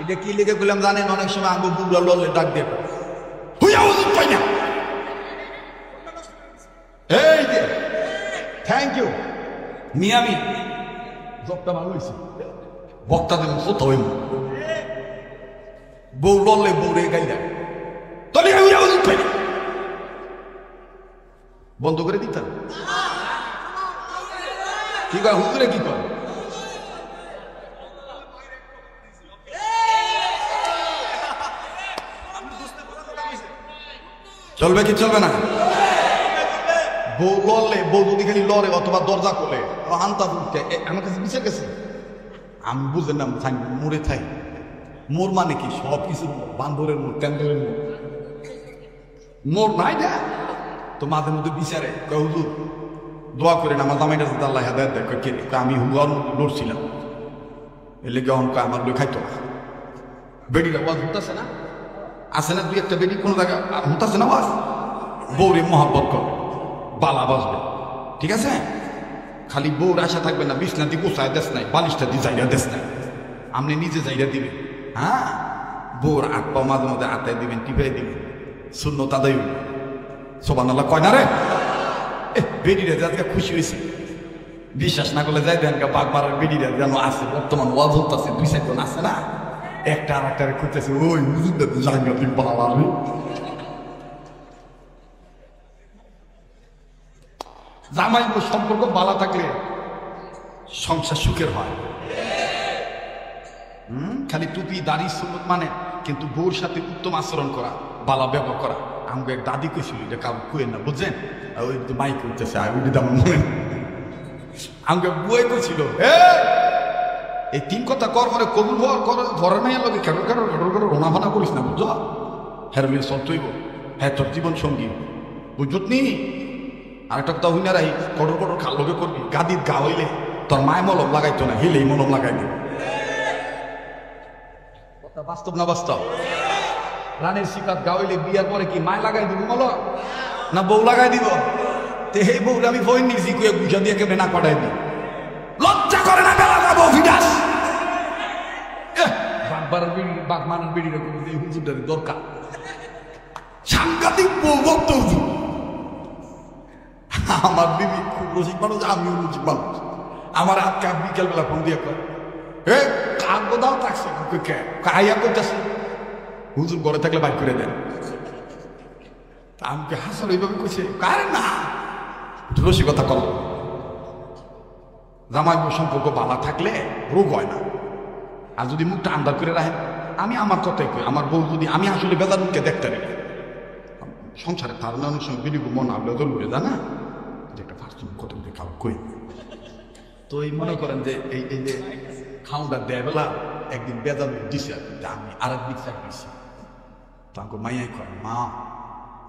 এটা কি লিখে বললাম জানেন? অনেক সময় আঙ্গু বুড়া ললে ডাক দিয়ে হুইয়া ওজন পাই না। এই যে থ্যাংক ইউ মিয়ামি, জবটা ভালো হয়েছে, বক্তা দেব কত হইম, বউ ললে বউ রে গাইলা তলে হুইয়া ওজন পাই না, বন্ধ করে দিতাম। কি কয় হুজুরে, কি কয়? চলবে কি চলবে না? বউ লড়লে, বউ যদি খালি লড়ে অথবা দরজা করলে আনতা ফুটকে আমার কাছে পিছিয়ে গেছে, আমি বুঝলেন না মোড়ে থাই। মোর মানে কি? সব কিছু বান্দরের মোড়, ট্যান্ডারের মোড়, মোর নাই না তো মাঝে মধ্যে বিচারে হুজুর দোয়া করেন আমার জামাইটা যাতে আল্লাহ হেদায়েত দেয়। কে? আমি হুয়ার লড়ছিলাম, এলে কে অঙ্ক আমার লোক খাইতো না। বেডিটা ওয়াজ হতাছে না, আছে না 2-1টা বেডি কোনো জায়গা হতাছে না ওয়াজ, বউরে মহাব্বত করবে, বালা বাজবে, ঠিক আছে? খালি বউর আশা থাকবে না, বিছনা দিয়ে গোছায় দেশ নাই, বালিশটা দিয়ে যাইয়া দেশ নাই, আপনি নিজে যাইয়া দিবেন। হ্যাঁ, বউর আট পা মাঝে মাঝে আটাই দিবেন, টিপাই দিবেন, শূন্য তাদাই সোবানাল্লাহ কয় না রে। বেডিরা আজকে খুশি হয়েছে, বিশ্বাস না করলে যাই দেন বাঘ মারার বেডিরা যেন আছে, বর্তমান ওয়াজ হচ্ছে 2-4 জন আছে না, একটা আর একটা খুঁজতেছে, ওই হুজুরটা তো জায়গা তুই ভালো আসবে। জামাই সম্পর্ক ভালো থাকলে সংসার সুখের হয়। খালি টুপি দাড়ি সুন্নত মানে, কিন্তু বউর সাথে উত্তম আচরণ করা, বালা ব্যবহার করা। আমাকে এক দাদি কইছিল, এটা কারণ কুয়েন না, বুঝছেন? ওই মাইক করতেছে, মনে আমাকে বুয়ে কইছিল, এই 3 কথা কর করে কবুল হওয়ার করে ধরে নাই লোকে কেটর কেটর কেটর কেটর রোনা ফানা করিস না, বুঝছো? হ্যাঁ চলতইব, হ্যাঁ তোর জীবন সঙ্গী, বুঝত নি? আরেকটা কথা হই না রাই, কটর কটর খাল লোকে করবি, গাদির গা হইলে তোর মায় মলম লাগাইতো না, হিলেই মলম লাগাই দিবি। কথা বাস্তব না বাস্তব? রানের শিকার গা হইলে বিয়ার পরে কি মায় লাগাই দিব মলম না বউ লাগাই দিব? তে এই বউ আমি বই নিছি কুয়ে গুজা দিয়ে কেমনে না পাঠাই দিই, লজ্জা করে না? বেলা যাবো ফিডাস বাগবারের বিড়ি, বাগমানের বিড়ি রকম এই হুজুরটার দরকার, সাংঘাতিক বউ ভক্ত হুজুর। আমার বিবি খুব রসিক মানুষ, আমিও রসিক মানুষ। আমার আজকে বিকেলবেলা ফোন দিয়ে কয়, এ কাগো দাও থাকছে কাইয়া করতেছে, হুজুর ঘরে থাকলে বাইক করে দেন। আমাকে হাসার ওইভাবে কইছে, কারে না রসিকতা কর। জামাই বউ সম্পর্ক ভালো থাকলে রোগ হয় না, আর যদি মুখটা আন্দার করে রাখেন আমি আমার কথাই কই, আমার বউ যদি আমি আসলে বেজার মুখে দেখতে পারি সংসারে তার না অনেক সময় বিলিগু মন আবলে ধরবে জানা যে একটা ফার্স্ট কত খাও কই। তো এই মনে করেন যে এই যে খাউনটা দেয় বেলা একদিন বেজার দিছে আমি আর এক দিক দিছি, তো আমাকে মাইয়াই কয় মা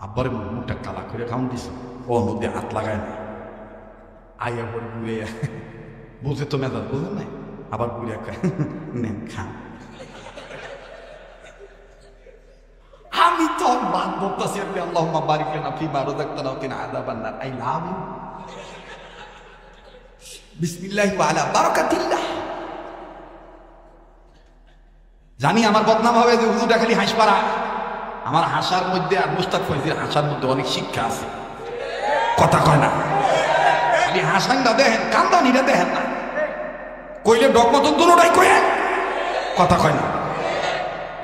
আব্বারে মুখটা কালা করে খাউন দিছে, ও নদী হাত লাগায় না আইয়া পরে ঘুরে বুঝে তো মেজাজ বুঝে নাই, আবার ঘুরে নেন খান। আমি তো বাদ বলতেছি আপনি আল্লাহুম্মা বারিক লানা ফিমা রাযাকতানা ওয়া কিনা আযাবান নার। আই লাভ ইউ, বিসমিল্লাহি ওয়া আলা বারাকাতিল্লাহ। জানি আমার বদনাম হবে যে হুজুরটা খালি হাসপাড়া, আমার হাসার মধ্যে আর মুস্তাক ফয়জির হাসার মধ্যে অনেক শিক্ষা আছে, কথা কয় না খালি হাসানটা দেখেন কান্দানিটা দেখেন না, কইলে ডকমতন দুটোটাই কয়ে কথা কয় না,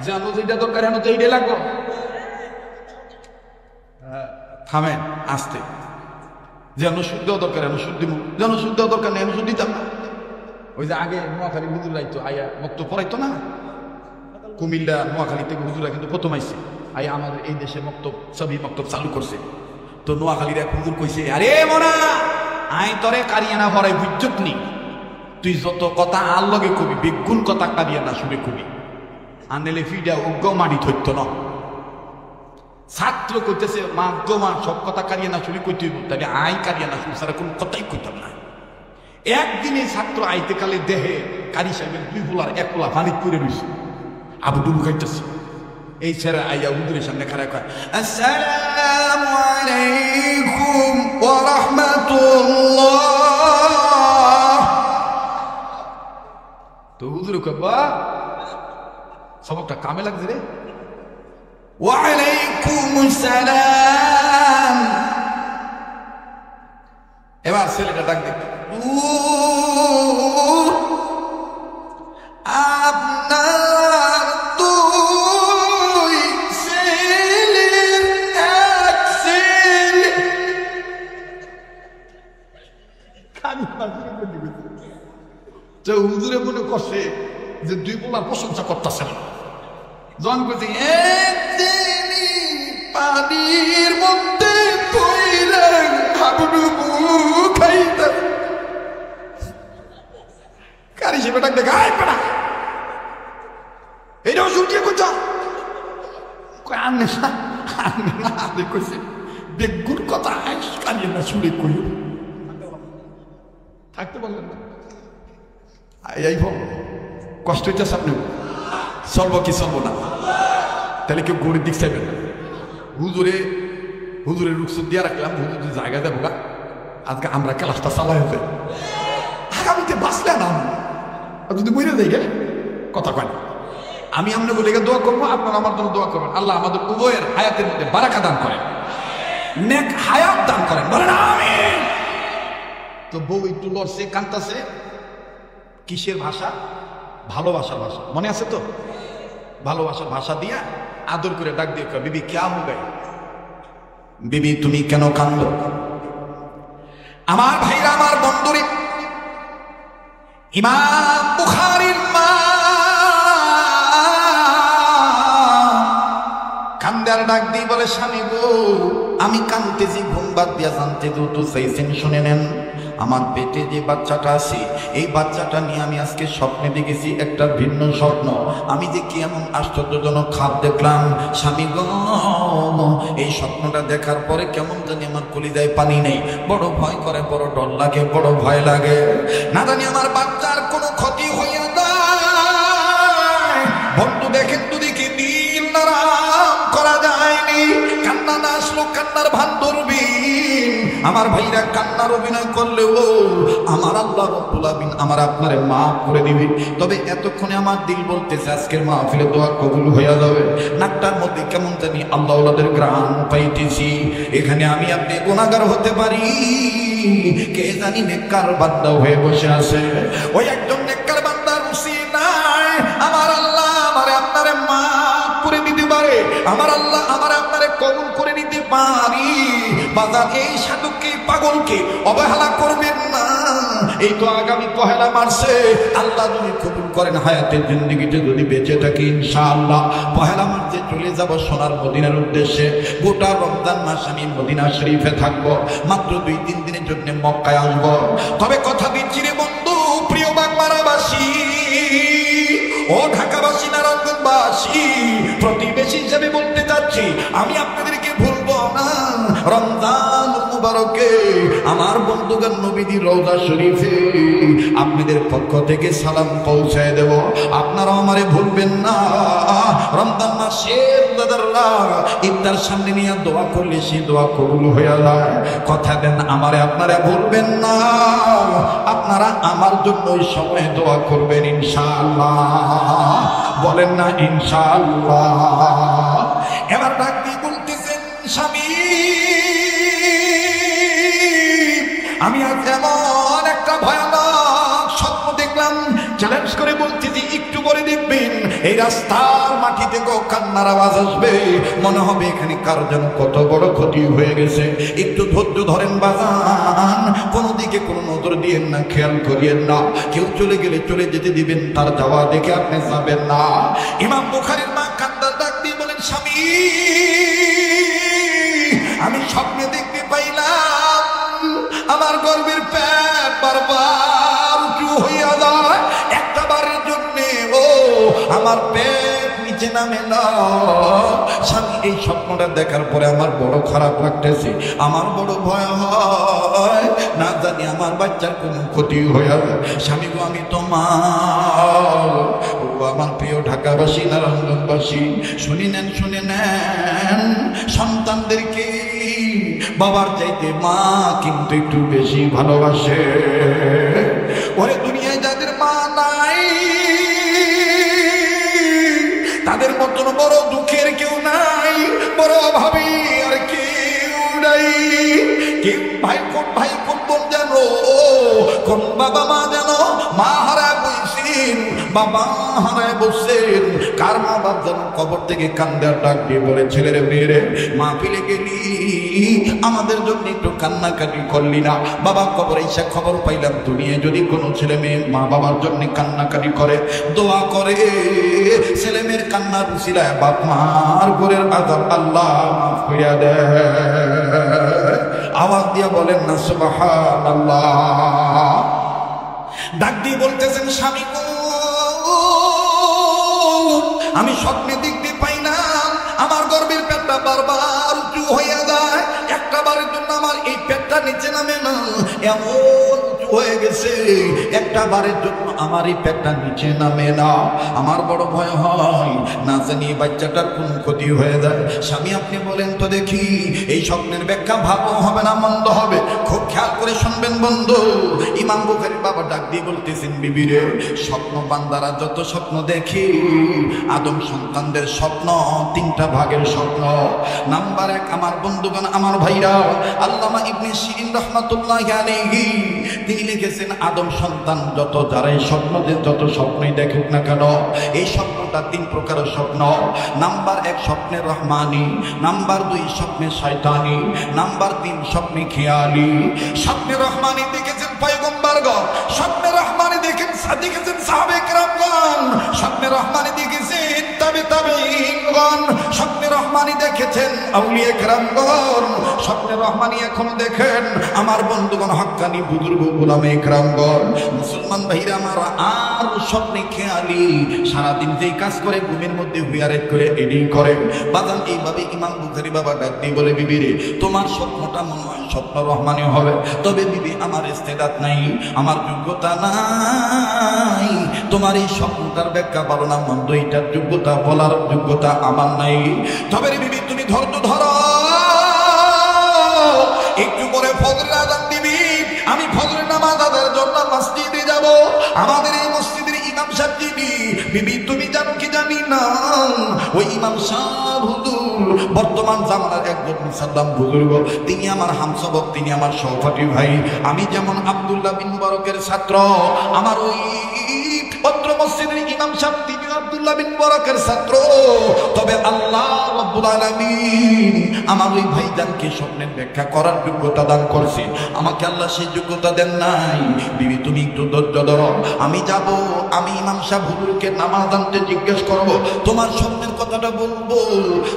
জানো যেটা দরকার হেন তো এইটাই লাগবো। থামেন আসতে, যেন শুদ্ধ দরকার হেন শুদ্ধ মুখ, যেন শুদ্ধ দরকার নেই হেন শুদ্ধ দিতাম না। ওই যে আগে নোয়াখালী হুজুর আইতো আইয়া মক্ত পড়াইতো না, কুমিল্লা নোয়াখালী থেকে হুজুরা কিন্তু প্রথম আইছে আইয়া আমাদের এই দেশে মক্তব সবই মক্তব চালু করছে। তো নোয়াখালীর এক হুজুর কইছে আরে মোনা আই তরে কারিয়ানা ভরাই বুঝছত নি, তুই যত কথা আর লগে কবি বেগুন কথা কারিয়ানা শুনে কবি আনলে ফিডা উগ্র মাটি ধরতো না। ছাত্র কইতেছে মা গো মা সব কথা কারিয়ানা শুনে কইতে তাহলে আই কারিয়ানা শুনে সারা কোন কথাই কইতাম না। একদিনে ছাত্র আইতে কালে দেহে কারি সাহেবের দুই ফুলার এক ফুলা পানি পুড়ে রয়েছে, আবু ডুবু খাইতেছে। এই ছেড়ে আইয়া হুজুরের সামনে খাড়া কয় আসসালামু আলাইকুম ওয়া রাহমাতুল্লাহ। তো হুজুর কয় বা সবকটা কামে লাগছে রে, ওয়া আলাইকুমুস সালাম। এবার ছেলেটা ডাক দেখ আপনার দুই ছেলের এক ছেলে। হুজুরে মনে করছে যে দুই বলার প্রশংসা করতেছে না, জন করছে পানির মধ্যে পইলেন হাবুডুবু খাইতে। কারি সে বেটাক দেখে আয় পেটা এইটাও শুনছে কোথা আনে না আনে না আনে কইছে বেগুর কথা আইস কানিয়ে না শুনে কইও থাকতে বললেন না। এই বল কষ্ট হইতেছে আপনি চলব কি চলবো না, তাহলে কেউ গরিব দিক চাইবেন না। হুজুরে রুকসুদ দিয়ে রাখলাম, হুজুর জায়গা দেবো গা আজকে আমরা ক্লাসটা চালাই হতে আগামীতে বাঁচলে না যদি বইরে দেয় গে কথা কয় না। আমি আপনাকে লেগে দোয়া করবো, আপনারা আমার জন্য দোয়া করবেন। আল্লাহ আমাদের উভয়ের হায়াতের মধ্যে বারাকা দান করেন, নেক হায়াত দান করেন, বলেন আমিন। তো বউ একটু লড়ছে কান্তাছে, কিসের ভাষা? ভালোবাসার ভাষা, মনে আছে তো? ভালোবাসার ভাষা দিয়া আদর করে ডাক দিয়ে বিবি ক্যা হো গে, বিবি তুমি কেন কান্দো? আমার ভাইরা আমার বন্ধুরে, ইমাম বুখারীর মা কান্দার ডাক দিয়ে বলে স্বামী গো আমি কান্দতেছি, ঘুম বাদ দিয়া জানতে তো চাইছেন, শুনে নেন। আমার পেটে যে বাচ্চাটা আছে এই বাচ্চাটা নিয়ে আমি আজকে স্বপ্নে দেখেছি একটা ভিন্ন স্বপ্ন। আমি যে কি এমন আশ্চর্যজনক খাপ দেখলাম স্বামী গো, এই স্বপ্নটা দেখার পরে কেমন জানি আমার কলিজায় পানি নেই, বড় ভয় করে, বড় ডর লাগে, বড় ভয় লাগে। না জানি আমার বাচ্চার কোনো ক্ষতি হইয়া যায়। বন্ধু দেখেন তো দেখি দিল নারাম করা যায়নি, কান্না না আসলো কান্নার ভান ধরবি। আমার ভাইরা কান্নার অভিনয় করলেও আমার আল্লাহ রাব্বুল আলামিন আমার আপনারে মাফ করে দিবে। তবে এতক্ষণে আমার দিল বলতেছে আজকের মাহফিলে দোয়া কবুল হইয়া যাবে। নাকটার মধ্যে কেমন জানি আল্লাহ ওয়ালাদের গ্রাম পাইতেছি। এখানে আমি আপনি গুনাহগার হতে পারি, কে জানি নেককার বান্দা হয়ে বসে আছে। ওই একজন নেককার বান্দার উসিলায় আমার আল্লাহ আমারে আপনারে মাফ করে দিতে পারে, আমার আল্লাহ আমার আপনারে কবুল করে নিতে পারি। বাজার এই সাধুকে পাগলকে অবহেলা করবেন না, এই তো আগামী পহেলা মার্চে আল্লাহ যদি কবুল করেন হায়াতের জিন্দেগিতে যদি বেঁচে থাকি ইনশাআল্লাহ পহেলা মার্চে চলে যাব সোনার মদিনার উদ্দেশ্যে। গোটা রমজান মাস আমি মদিনা শরীফে থাকবো, মাত্র 2-3 দিনের জন্য মক্কায় আসবো। তবে কথা দিচ্ছি রে বন্ধু, প্রিয় বাগমারাবাসী, ও ঢাকাবাসী, নারায়ণগঞ্জবাসী, প্রতিবেশী হিসেবে বলতে চাচ্ছি, আমি আপনাদেরকে ভুলবো না। রমজান মুবারকে আমার বন্ধুগণ নবীজি রওজা শরীফে আপনাদের পক্ষ থেকে সালাম পৌঁছায় দেব, আপনারা আমারে ভুলবেন না। রমজান মাসের দাদারা ইফতার সামনে নিয়ে দোয়া করলে সেই দোয়া কবুল হয়ে যায়। কথা দেন আমারে আপনারা ভুলবেন না, আপনারা আমার জন্য ওই সময় দোয়া করবেন ইনশাআল্লাহ। বলেন না ইনশাআল্লাহ। এবার ডাক দিয়ে বলতেছেন, স্বামী আমি আজ এমন একটা ভয়ানক স্বপ্ন দেখলাম, চ্যালেঞ্জ করে বলতেছি একটু পরে দেখবেন এই রাস্তার মাটি থেকে কান্নার আওয়াজ আসবে, মনে হবে এখানে কার যেন কত বড় ক্ষতি হয়ে গেছে। একটু ধৈর্য ধরেন বাজান, কোনো দিকে কোনো নজর দিয়েন না, খেয়াল করিয়েন না। কেউ চলে গেলে চলে যেতে দিবেন, তার যাওয়া দেখে আপনি যাবেন না। ইমাম বুখারীর মা কান্নার ডাক দিয়ে বলেন, স্বামী আমি স্বপ্নে দেখতে পাইলাম আমার গর্ভের পেট বারবার উঁচু হইয়া যায়, একটা বারের জন্য ও আমার পেট নিচে নামে না। স্বামী এই স্বপ্নটা দেখার পরে আমার বড় খারাপ লাগতেছে, আমার বড় ভয় হয়, না জানি আমার বাচ্চার কোনো ক্ষতি হয়ে যায়। স্বামী গো আমি তোমার, ও আমার প্রিয় ঢাকাবাসী, নারায়ণগঞ্জবাসী, শুনে নেন সন্তানদেরকে বাবার চাইতে মা কিন্তু একটু বেশি ভালোবাসে। ওরে দুনিয়ায় যাদের মা নাই তাদের মতন বড় দুঃখের কেউ নাই, বড় অভাবী আর কেউ নাই। কেউ ভাই কোন বোন জানো, কোন বাবা মা জানো মা হারায় বইছেন, বাবা হারায় বসছেন, কার মা বাপ যেন কবর থেকে কান্দার ডাক দিয়ে বলে, ছেলেরে মেয়েরে মা ফিরে গেলি, আমাদের জন্য একটু কান্নাকাটি করলি না। বাবা কবরে এসে খবর পাইলাম দুনিয়ায় যদি কোনো ছেলে মেয়ে মা বাবার জন্য কান্নাকাটি করে, দোয়া করে, ছেলে মেয়ের কান্নার উসিলায় বাপ মার ঘরের আযাব আল্লাহ মাফ করিয়া দেয়। আওয়াজ দিয়ে বলেন না সুবহানাল্লাহ। ডাক দিয়ে বলতেছেন, স্বামী গো আমি স্বপ্নে দেখতে পাই না আমার গর্ভের পেটটা বারবার উঁচু হইয়া যায়, একটা বারের জন্য আমার এই পেটটা নিচে নামে না, এমন উঁচু হয়ে গেছে একটা বারের জন্য আমার এই পেটটা নিচে নামে না। আমার বড় ভয় হয়, না জানি বাচ্চাটার কোন ক্ষতি হয়ে যায়। স্বামী আপনি বলেন তো দেখি এই স্বপ্নের ব্যাখ্যা ভালো হবে না মন্দ হবে? খুব খেয়াল করে শুনবেন বন্ধু। ইমাম বুখারীর বাবা ডাক দিয়ে বলতেছেন, বিবিরে স্বপ্ন বান্দারা যত স্বপ্ন দেখি, আদম সন্তানদের স্বপ্ন 3টা ভাগের স্বপ্ন। নাম্বার 1 আমার বন্ধুগণ, আমার ভাইরা, আল্লামা ইবনে শিরিন রাহমাতুল্লাহি আলাইহি তিনি লিখেছেন, আদম সন্তান যারাই স্বপ্ন যত স্বপ্নই দেখুক না কেন, এই স্বপ্নটা 3 প্রকারের স্বপ্ন। নাম্বার 1 স্বপ্নে রহমানি, নাম্বার 2 স্বপ্নে শয়তানি, নাম্বার 3 স্বপ্নে খেয়ালি। স্বপ্নে রহমানি দেখেছেন পয়গম্বরগণ, স্বপ্নে রহমানি দেখেছেন সাহাবে কেরামগণ, স্বপ্নে রহমানি দেখেছেন তাবেঈনগণ, স্বপ্নে রহমানি দেখেছেন আউলিয়া কেরামগণ, স্বপ্নে রহমানি এখন দেখেন আমার বন্ধুগণ হক্কানি বুজুর্গ উলামা কেরামগণ। মুসলমান ভাইরা আমার, আর স্বপ্নে খেয়ালি সারাদিন যেই কাজ করে ঘুমের মধ্যে হুইয়ারেট করে এডিং করে বাজান, এইভাবে ইমাম বুখারী বাবা ডাক দিয়ে বলে, বিবিরে তোমার স্বপ্নটা মনে হয় স্বপ্ন রহমানি হবে, তবে বিবি আমার ইস্তেদাত নাই, আমার যোগ্যতা নাই, তোমার এই স্বপ্নটার ব্যাখ্যা ভালো না মন্দ এটার যোগ্যতা বলার যোগ্যতা আমার নাই। তবে বিবি তুমি ধৈর্য ধরো, একটু পরে ফজরের আযান দিবি, আমি ফজরের নামাজ আদায়ের জন্য মসজিদে যাব, আমাদের এই মসজিদের ইমাম সাহেব যিনি, বিবি তুমি জানো কি জানি না, ওই ইমাম সাহেব হুজুর বর্তমান জামানার একজন মুসাল্লাম বুজুর্গ, তিনি আমার হামসবক, তিনি আমার সহপাঠী ভাই। আমি যেমন আব্দুল্লাহ বিন মুবারকের ছাত্র, আমার ওই পত্র মসজিদের ইমাম সাহেব তিনি আব্দুল্লাহ বিন মুবারাকের ছাত্র। তবে আল্লাহ রাব্বুল আলামিন আমার ওই ভাইজানকে স্বপ্নের ব্যাখ্যা করার যোগ্যতা দান করছে। আমাকে আল্লাহ সেই যোগ্যতা দেন নাই। বিবি তুমি একটু ধৈর্য ধরো, আমি যাব, আমি ইমাম সাহেব হুজুরকে নামাজ আনতে জিজ্ঞেস করব, তোমার স্বপ্নের কথাটা বলবো।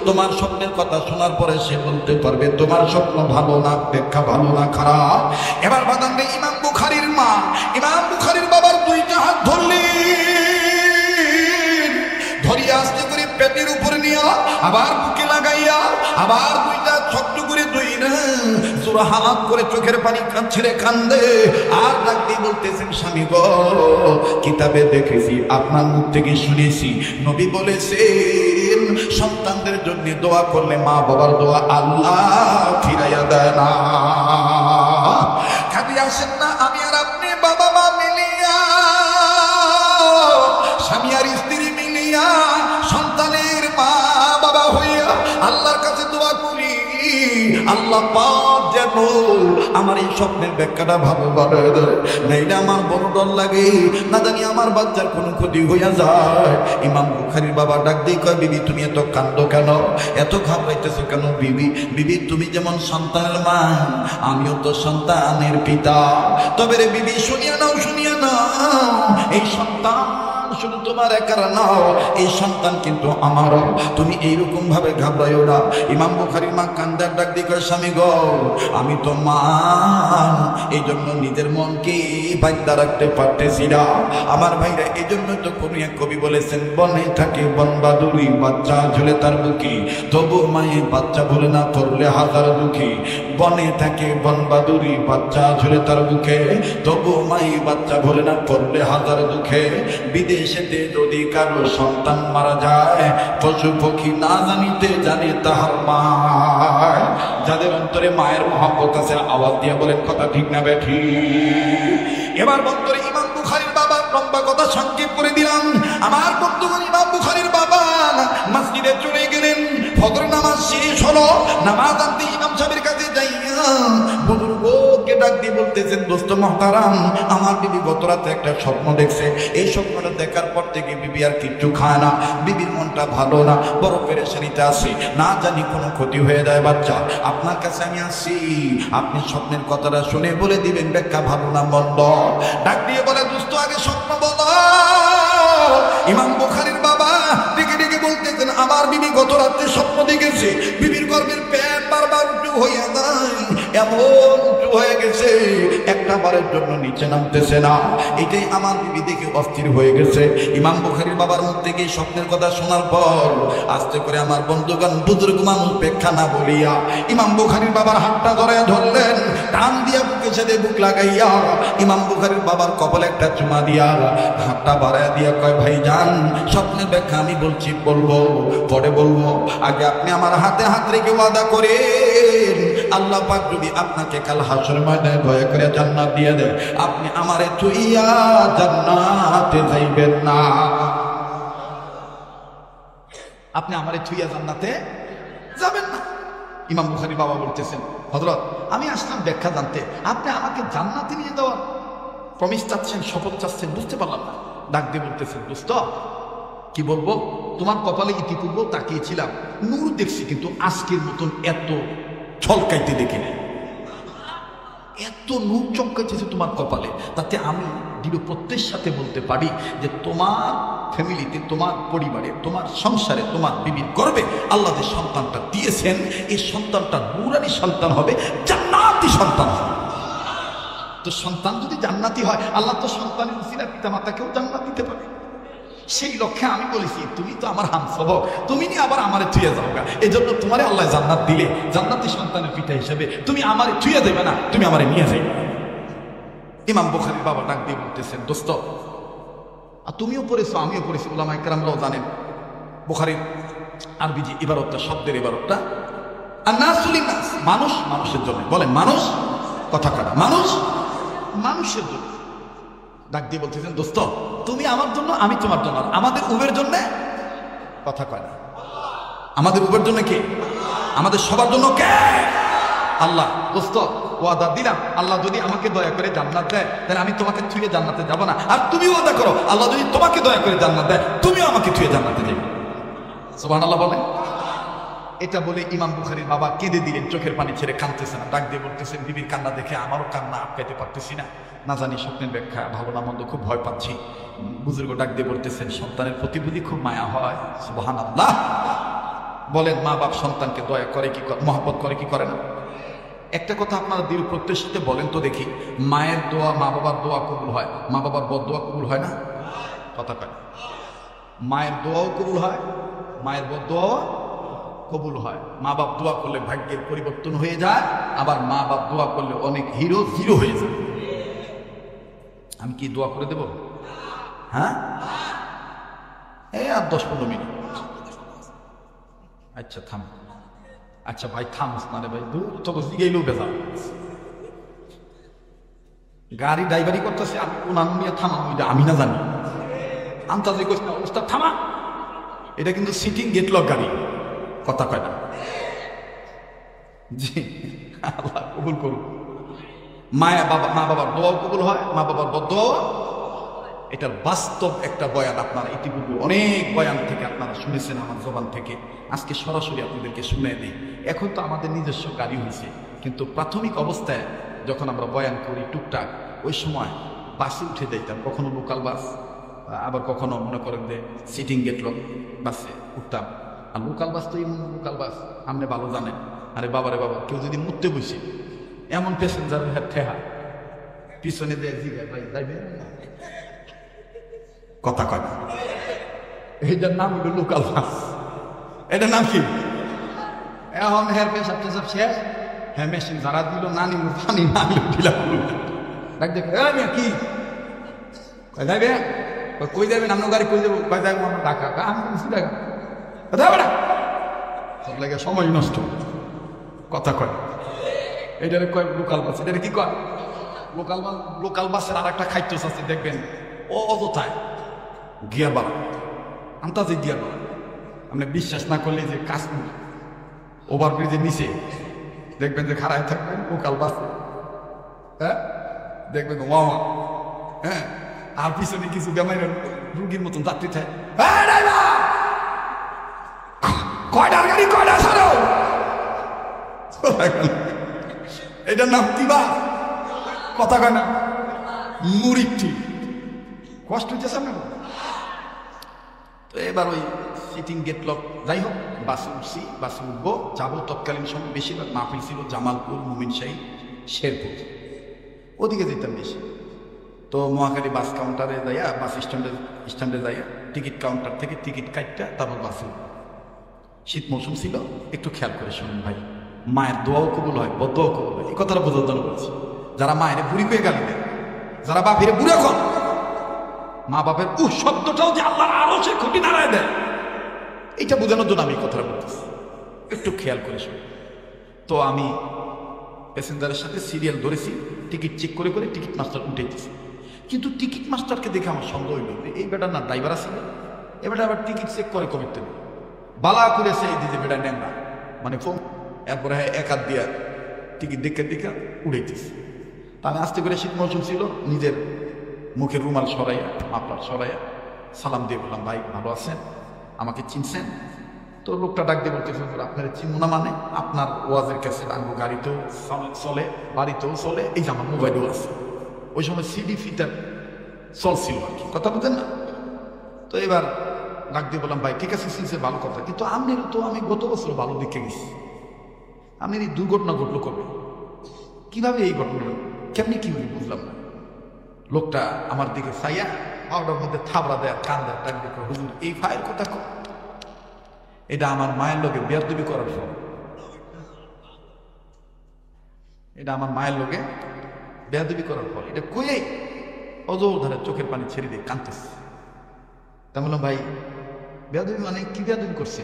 তোমার স্বপ্নের কথা শোনার পরে সে বলতে পারবে তোমার স্বপ্ন ভালো না, ব্যাখ্যা ভালো না খারাপ। এবার বাদাম ইমাম বুখারীর মা, ইমাম বুখারীর বাবার দুইটা হাত ধরিয়া আস্তে করে পেটের উপরে নিয়া আবার বুকে লাগাইয়া আবার দুইটা ছোট্ট করে দুইরা জোড়া হাত করে চোখের পানি ছেড়ে কান্দে আর ডাক দিয়ে বলতেছেন, স্বামী গো, কিতাবে দেখেছি, আপনার মুখ থেকে শুনেছি, নবী বলেছেন সন্তানদের জন্য দোয়া করলে মা বাবার দোয়া আল্লাহ ফিরাইয়া দেয় না। খালি আসেন না আমি আর আপনি বাবা মা মিলিয়া, স্বামী আর স্ত্রী মিলিয়া, সন্তানের মা বাবা হইয়া আল্লাহর কাছে দোয়া করি, আল্লাহ পাক যেন আমার এই স্বপ্নের ব্যাখ্যাটা ভালো বানায় দেয়, নাইলে আমার বড় ডর লাগে, না জানি আমার বাচ্চার কোনো ক্ষতি হইয়া যায়। ইমাম বুখারীর বাবা ডাক দিয়ে কয়, বিবি তুমি এত কান্দো কেন, এত ঘাবড়াইতেছো কেন? বিবি তুমি যেমন সন্তানের মা, আমিও তো সন্তানের পিতা। তবে রে বিবি শুনিয়া নাও, শুনিয়া নাও, এই সন্তান শুধু তোমার একার নাও, এই সন্তান কিন্তু আমারও। তুমি এইরকম ভাবে ঘাবড়াইও না। ইমাম বুখারীর মা কান্দার ডাক দিয়ে কয়, স্বামী গো, আমি তো মা, এই জন্য নিজের মনকে বাঁধা রাখতে পারতেছি না। আমার ভাইরা, এই জন্য তো কোন এক কবি বলেছেন, বনে থাকে বনবাদুরি, বাচ্চা ঝুলে তার বুকে, তবু মায়ে বাচ্চা ভুলে না পড়লে হাজার দুঃখী। বনে থাকে বনবাদুরি, বাচ্চা ঝুলে তার বুকে, তবু মায়ে বাচ্চা ভুলে না পড়লে হাজার দুঃখে। বিদেশেতে যদি কারো সন্তান মারা যায়, পশু পক্ষী না জানিতে জানে তাহার মা। যাদের অন্তরে মায়ের মহব্বত আছে আওয়াজ দিয়ে বলেন কথা ঠিক না বেঠি? এবার বন্ধুরে ইমাম বুখারীর বাবা, লম্বা কথা সংক্ষেপ করে দিলাম। আমার বন্ধুগণ, ইমাম বুখারীর বাবা মসজিদে চলে গেলেন, ফজর নামাজ শেষ হলো, নামাজ আনতে ইমাম সাহেবের কাছে যাইয়া বুজুর্গকে ডাক দিয়ে বলতেছেন, দোস্ত মহতারাম, আমার বিবি গত রাতে একটা স্বপ্ন দেখছে, এই স্বপ্নটা দেখার পর থেকে বিবি আর কিচ্ছু খায় না, বিবির মনটা ভালো না, বড় পেরেশানিতে আছে, না জানি কোনো ক্ষতি হয়ে যায় বাচ্চা। আপনার কাছে আমি আসছি, আপনি স্বপ্নের কথাটা শুনে বলে দিবেন ব্যাখ্যা ভালো না মন্দ। ডাক দিয়ে বলে, দোস্ত আগে স্বপ্ন বলো। ইমাম বুখারীর বাবা ডেকে ডেকে বলতেছেন, আমার বিবি গত রাতে স্বপ্ন দেখেছে, বিবির গর্ভের পেট বারবার উঁচু হইয়া যায়, এমন উঁচু হয়ে গেছে একটা বারের জন্য নিচে নামতেছে না। এটাই আমার বিবি দেখে অস্থির হয়ে গেছে। ইমাম বুখারীর বাবার মুখ থেকে স্বপ্নের কথা শোনার পর আস্তে করে আমার বন্ধুগণ, বুজুর্গ মানুষ ব্যাখ্যা না বলিয়া ইমাম বুখারীর বাবার হাতটা ধরে ধরলেন, টান দিয়া বুকে ছেড়ে বুক লাগাইয়া ইমাম বুখারীর বাবার কপালে একটা চুমা দিয়া হাতটা বাড়াইয়া দিয়া কয়, ভাই যান, স্বপ্নের ব্যাখ্যা আমি বলছি, বলবো পরে বলবো, আগে আপনি আমার হাতে হাত রেখে ওয়াদা করেন, আল্লাহ পাক যদি আপনাকে কাল হাসর ময়দানে দয়া করে জান্নাত দিয়ে দেয়, আপনি আমারে থুইয়া জান্নাতে যাইবেন না। আপনি আমারে থুইয়া জান্নাতে যাবেন না। ইমাম বুখারী বাবা বলতেছেন, হযরত আমি আসলাম ব্যাখ্যা জানতে, আপনি আমাকে জান্নাতে নিয়ে যাওয়ার প্রমিস চাচ্ছেন, শপথ চাচ্ছেন, বুঝতে পারলাম না। ডাক দিয়ে বলতেছেন, দোস্ত কি বলবো, তোমার কপালে ইতিপূর্বেও তাকিয়েছিলাম, নূর দেখছি, কিন্তু আজকের মতন এত ছলকাইতে দেখি না, এত নূর চমকাইতেছে তোমার কপালে। তাতে আমি দৃঢ় প্রত্যয়ের সাথে বলতে পারি যে তোমার ফ্যামিলিতে, তোমার পরিবারে, তোমার সংসারে, তোমার বিবির গর্ভে আল্লাহ যে সন্তানটা দিয়েছেন, এই সন্তানটা নূরানী সন্তান হবে, জান্নাতি সন্তান হবে। তো সন্তান যদি জান্নাতি হয়, আল্লাহ তো সন্তানের উসিলা পিতা মাতাকেও জান্নাত দিতে পারে। সেই লক্ষ্যে আমি বলেছি, তুমি তো আমার হামসবক, তুমি নিয়ে আবার আমারে থুয়ে যাও গা, এই জন্য তোমারে আল্লাহ জান্নাত দিলে, জান্নাতি সন্তানের পিতা হিসেবে তুমি আমারে থুয়ে দেবে না, তুমি আমারে নিয়ে যাবে। ইমাম বুখারীর বাবা ডাক দিয়ে বলতেছেন, দোস্ত তুমিও পড়েছো, আমিও পড়েছি, উলামায়ে কেরামরাও জানেন বুখারীর আরবি যে ইবারতটা, শব্দের ইবারতটা, আন-নাসু লিন-নাস, মানুষ মানুষের জন্য, বলেন মানুষ, কথা কাটা, মানুষ মানুষের জন্য। ডাক দিয়ে বলতেছেন, দোস্ত তুমি আমার জন্য, আমি তোমার জন্য, আমাদের উবের জন্য, কথা কয় না, আমাদের উবের জন্য কে? আমাদের সবার জন্য কে? আল্লাহ। দোস্ত ওয়াদা দিলাম আল্লাহ যদি আমাকে দয়া করে জান্নাত দেয় তাহলে আমি তোমাকে থুয়ে জান্নাতে যাব না, আর তুমি ওয়াদা করো আল্লাহ যদি তোমাকে দয়া করে জান্নাত দেয় তুমিও আমাকে থুয়ে জান্নাতে যাবে। সুবহানাল্লাহ বলেন। এটা বলে ইমাম বুখারীর বাবা কেঁদে দিলেন, চোখের পানি ছেড়ে কাঁদতেছে না, ডাক দিয়ে বলতেছেন বিবির কান্না দেখে আমারও কান্না আটকাইতে পারতেছি না, না জানি স্বপ্নের ব্যাখ্যা ভালো না মন্দ খুব ভয় পাচ্ছি। বুজুর্গ ডাক দিয়ে বলতেছেন সন্তানের প্রতি বুঝি খুব মায়া হয়? সুবহানাল্লাহ। বলেন মা বাপ সন্তানকে দয়া করে কি মহব্বত করে কি করে না? একটা কথা আপনারা দৃঢ় প্রত্যয়ের সাথে বলেন তো দেখি, মায়ের দোয়া মা বাবার দোয়া কবুল হয়, মা বাবার বদদোয়া কবুল হয় না? কথা কয়। মায়ের দোয়াও কবুল হয়, মায়ের বদদোয়াও কবুল হয়। মা বাপ দোয়া করলে ভাগ্যের পরিবর্তন হয়ে যায়, আবার মা বাপ দোয়া করলে অনেক হিরো জিরো হয়ে যায়। আমি কি দোয়া করে দেব? হ্যাঁ, এই আর 10-15 মিনিট। আচ্ছা থাম, আচ্ছা ভাই থামস না রে ভাই, দূর তো গেলেও বেজা গাড়ি ড্রাইভারি করতেছে, আমি কোন নিয়ে থামা ওইটা আমি না জানি। আন্তাজে কইস না অবস্থা থামা, এটা কিন্তু সিটিং গেট লক গাড়ি, কথা কয় না। জি আল্লাহ কবুল করুন। মা বাবার দোয়াও কবুল হয়, মা বাবার বদদোয়া। এটার বাস্তব একটা বয়ান আপনারা ইতিপূর্বে অনেক বয়ান থেকে আপনারা শুনেছেন আমার জবান থেকে, আজকে সরাসরি আপনাদেরকে শুনে দিই। এখন তো আমাদের নিজস্ব গাড়ি হয়েছে, কিন্তু প্রাথমিক অবস্থায় যখন আমরা বয়ান করি টুকটাক, ওই সময় বাসে উঠে যাইতাম, কখনো লোকাল বাস, আবার কখনো মনে করেন যে সিটিং গেট লক বাসে উঠতাম। আর লোকাল বাস তো এমন লোকাল বাস আপনি ভালো জানেন। আরে বাবারে বাবা, কেউ যদি মুততে বসে এমন প্যাসেঞ্জারের হাত ঠেহা পিছনে দেয় জিগায় ভাই যাইবে, কথা কয় না। এইটার নাম হলো লোকাল বাস। এটার নাম কি? এখন হের পেশাব টেশাব শেষ, হ্যাঁ মেশিন যারা দিল না নিল পানি না নিল ঢিলা ডাক দেখে কি কয় যাইবে, কই যাবেন আপনার গাড়ি কই যাবো, কয় যাবো আমার ঢাকা, আমি ঢাকা সব লাগে সময় নষ্ট, কথা কয়। এটারে কয় লোকাল বাস। এটারে কি কয়? লোকাল বাসের আর একটা খাদ্য আছে দেখবেন, ও অযথায় গিয়ার বাড়া, আন্তাজে গিয়ার বাড়া। আপনি বিশ্বাস না করলে যে কাশ্মীর ওভারব্রিজের নিচে দেখবেন যে খাড়ায় থাকবেন লোকাল বাসে, হ্যাঁ দেখবেন ওয়া, হ্যাঁ, আর পিছনে কিছু বেমাইর রুগীর মতন যাত্রী থাকে, কয়টার গাড়ি কয়টা ছাড়ো। এটার নাম কি বাস? কথা কয় না, মুরিটি। কষ্ট হচ্ছে সামনে। তো এবার ওই সিটিং গেট লক, যাই হোক বাসে উঠছি, বাসে উঠবো যাবো। তৎকালীন সময় বেশিরভাগ মাহফিল ছিল জামালপুর, মোমিনশাহী, শেরপুর, ওদিকে যেতাম বেশি। তো মহাখালী বাস কাউন্টারে যাইয়া, বাস স্ট্যান্ডে যাইয়া টিকিট কাউন্টার থেকে টিকিট কাটটা তারপর বাসে। শীত মৌসুম ছিল, একটু খেয়াল করে শুনুন ভাই, মায়ের দোয়াও কবুল হয়, বদদোয়াও কবুল হয়। এই কথাটা বোঝার জন্য বলছি। যারা মায়ের বুড়ি পেয়ে গালি দেয়, যারা বাপের বুড়ে কন, মা বাপের শব্দটাও যে আল্লাহর আরো সে খুঁটি দাঁড়ায় দেয়, এইটা বোঝানোর জন্য আমি কথাটা বলতেছি, একটু খেয়াল করে শুনুন। তো আমি প্যাসেঞ্জারের সাথে সিরিয়াল ধরেছি, টিকিট চেক করে করে টিকিট মাস্টার উঠেছি। কিন্তু টিকিট মাস্টারকে দেখে আমার সন্দেহ হইল যে এই বেটার না ড্রাইভার আছে, এবার আবার টিকিট চেক করে কমিতে নেই, বালা করেছে এই দিদি বেটা নেন না, মানে ফোন। এরপরে এক হাত দিয়া টিকিট দেখে দেখে উড়াইতেছি। তা আমি আস্তে করে, শীত মৌসুম ছিল, নিজের মুখের রুমাল সরাইয়া, মাফলার সরাইয়া সালাম দিয়ে বললাম ভাই ভালো আছেন, আমাকে চিনছেন? তো লোকটা ডাক দিয়ে বলতে আপনার চিনবো না মানে, আপনার ওয়াজের কাছে আঙ্গু গাড়িতেও চলে, বাড়িতেও চলে, এই যে আমার মোবাইলও আছে। ওই সময় সিডি ফিটার চলছিল আর কি, কথা বলতেন না। তো এবার ডাক দিয়ে বললাম ভাই ঠিক আছে চিনছে, ভালো কথা, কিন্তু আপনার তো আমি গত বছর ভালো দিকে গেছি, আপনার এই দুর্ঘটনা ঘটলো কবে, কিভাবে এই ঘটনা, কেমনি কি হইল বুঝলাম না। লোকটা আমার দিকে চাইয়া পাউডার মধ্যে থাবড়া দেয়, কান দেয়, ডাক দেখো হুজুর এই ভাইয়ের কথা কো, এটা আমার মায়ের লোকে বেয়াদবি করার ফল, এটা আমার মায়ের লোকে বেয়াদবি করার ফল। এটা কয়ে অজর ধারে চোখের পানি ছেড়ে দিয়ে কাঁদতেছে। তা বললাম ভাই বেয়াদবি মানে কি বেয়াদবি করছে?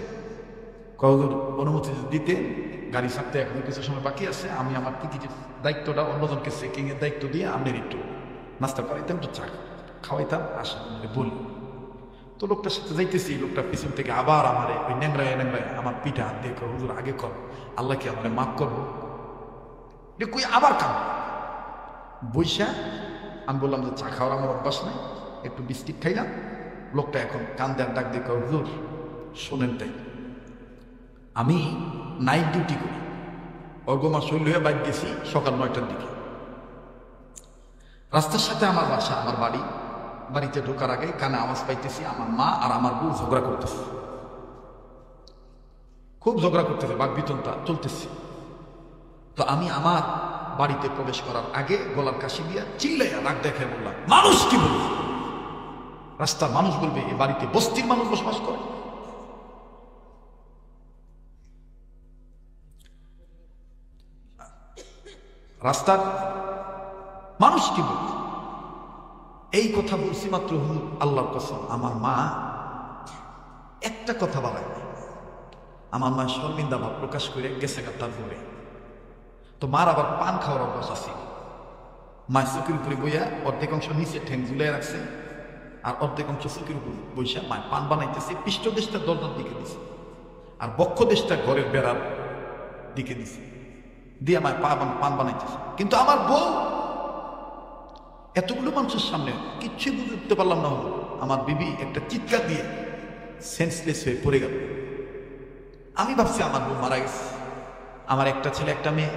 হুজুর অনুমতি দিতে গাড়ি ছাড়তে এখন কিছু সময় বাকি আছে, আমি আমার টিকিটের দায়িত্বটা অন্যজনকে চেকিং এর দায়িত্ব দিয়ে আপনার একটু নাস্তা করাইতাম, একটু চা খাওয়াইতাম, আসা বলি। তো লোকটার সাথে যাইতেছি, লোকটা পিছন থেকে আবার আমার ওই ন্যাংরায় ন্যাংরায় আমার পিঠা হাত দিয়ে হুজুর আগে কর, আল্লাহ কি আমার মাফ করবো? কই আবার কান বৈশা আমি বললাম যে চা খাওয়ার আমার অভ্যাস নেই, একটু বিস্কিট খাইলাম। লোকটা এখন কান্দে আর ডাক দিয়ে কয়, হুজুর শোনেন তাই, আমি নাইট ডিউটি করি, অর্গমা শৈল হয়ে বাইক গেছি সকাল 9টার দিকে। রাস্তার সাথে আমার বাসা, আমার বাড়ি। বাড়িতে ঢোকার আগে কানে আওয়াজ পাইতেছি আমার মা আর আমার বউ ঝগড়া করতেছে, খুব ঝগড়া করতেছে, বাকবিতনটা চলতেছে। তো আমি আমার বাড়িতে প্রবেশ করার আগে গলার কাশি দিয়া চিল্লাইয়া রাগ দেখে বললাম, মানুষ কি বলবে, রাস্তার মানুষ বলবে এই বাড়িতে বস্তির মানুষ বসবাস করে। রাস্তার মানুষ কি বলবে, এই কথা বলছি মাত্র আল্লাহর কসম আমার মা একটা কথা বাড়ায় নাই। আমার মা শর্মিন্দা ভাব প্রকাশ করে গেছে তার পরে। তো মার আবার পান খাওয়ার অভ্যাস আছে। মায়ের চকির উপরে বইয়া অর্ধেক অংশ নিচে ঠ্যাং ঝুলাই রাখছে, আর অর্ধেক অংশ চকির উপর বইসা মায় পান বানাইতেছে। পৃষ্ঠ দেশটা দরজার দিকে দিছে, আর বক্ষ দেশটা ঘরের বেড়ার দিকে দিছে, দিয়ে মায় পান বানাইতেছে। কিন্তু আমার বউ এতগুলো মানুষের সামনে কিচ্ছু বুঝতে পারলাম না। আমার বিবি একটা চিৎকার দিয়ে সেন্সলেস হয়ে পড়ে গেল। আমি ভাবছি আমার বউ মারা গেছে। আমার একটা ছেলে একটা মেয়ে,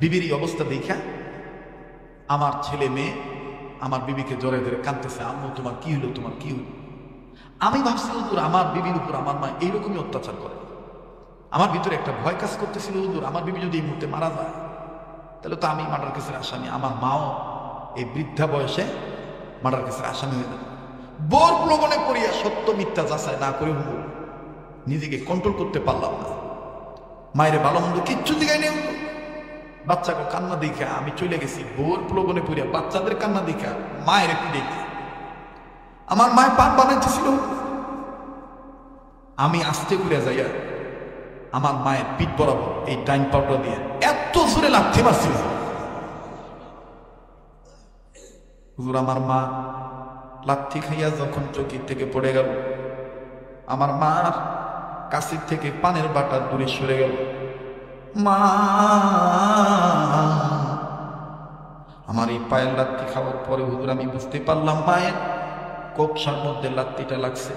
বিবির এই অবস্থা দেখা আমার ছেলে মেয়ে আমার বিবিকে জড়ে ধরে কাঁদতেছে, আম্মু তোমার কি হলো, তোমার কি হলো। আমি ভাবছি হুজুর আমার বিবির উপর আমার মা এইরকমই অত্যাচার করে। আমার ভিতরে একটা ভয় কাজ করতেছিল, হুজুর আমার বিবি যদি এই মুহূর্তে মারা যায় তাহলে তো আমি মার্ডার কেসের আসামি, আমার মাও এই বৃদ্ধা বয়সে মার্ডার কেসের আসামি হয়ে যাবে। বোর প্রবণে পড়িয়া সত্য মিথ্যা যাচাই না করে হুজুর নিজেকে কন্ট্রোল করতে পারলাম না। মায়ের ভালো মন্দ কিচ্ছু দিকে নেই। বাচ্চাকে কান্না দেখা আমি চলে গেছি, বোর প্রবণে পড়িয়া বাচ্চাদের কান্না দেখা মায়ের পিড়ে। আমার মায়ের পান বানাইতেছিল, আমি আস্তে করে যাইয়া আমার মায়ের পিঠ বরাবর এই ডাইন পাউডার দিয়ে এত জোরে লাথি মারছিল। হুজুর আমার মা লাথি খাইয়া যখন চৌকি থেকে পড়ে গেল, আমার মার কাছের থেকে পানের বাটা দূরে সরে গেল। মা আমার এই পায়ের লাথি খাওয়ার পরে হুজুর আমি বুঝতে পারলাম মায়ের কোপসার মধ্যে লাথিটা লাগছে,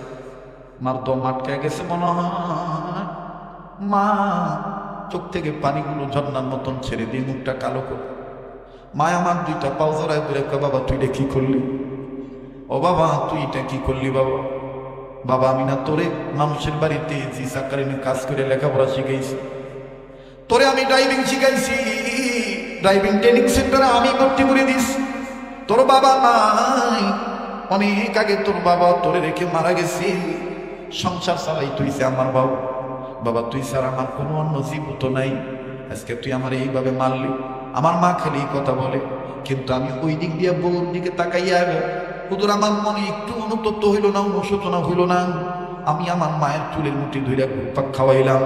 মার দম আটকে গেছে মনে হয়। মা চোখ থেকে পানিগুলো ঝর্ণার মতন ছেড়ে দিয়ে মুখটা কালো করে। মা আমার দুইটা পাও জড়ায় ধরে, বাবা তুই এটা কি করলি, ও বাবা তুই এটা কি করলি বাবা। বাবা আমি না তোরে মানুষের বাড়িতে জি সাকারিনে কাজ করে লেখাপড়া শিখাইছি, তোরে আমি ড্রাইভিং শিখাইছি, ড্রাইভিং ট্রেনিং সেন্টারে আমি ভর্তি করে দিস। তোর বাবা নাই, অনেক আগে তোর বাবা তোরে রেখে মারা গেছে, সংসার চালাই তুইছে আমার বাবা। বাবা তুই স্যার আমার কোনো অন্য জীবত নাই, আজকে তুই আমার এইভাবে মারলি। আমার মা খালি এই কথা বলে, কিন্তু আমি ওই দিক দিয়ে বউর দিকে তাকাইয়া হুজুর আমার মনে একটু অনুতপ্ত হইল না, অনুশোচনা হইল না। আমি আমার মায়ের চুলের মুঠি ধরে ঘুরপাক খাওয়াইলাম,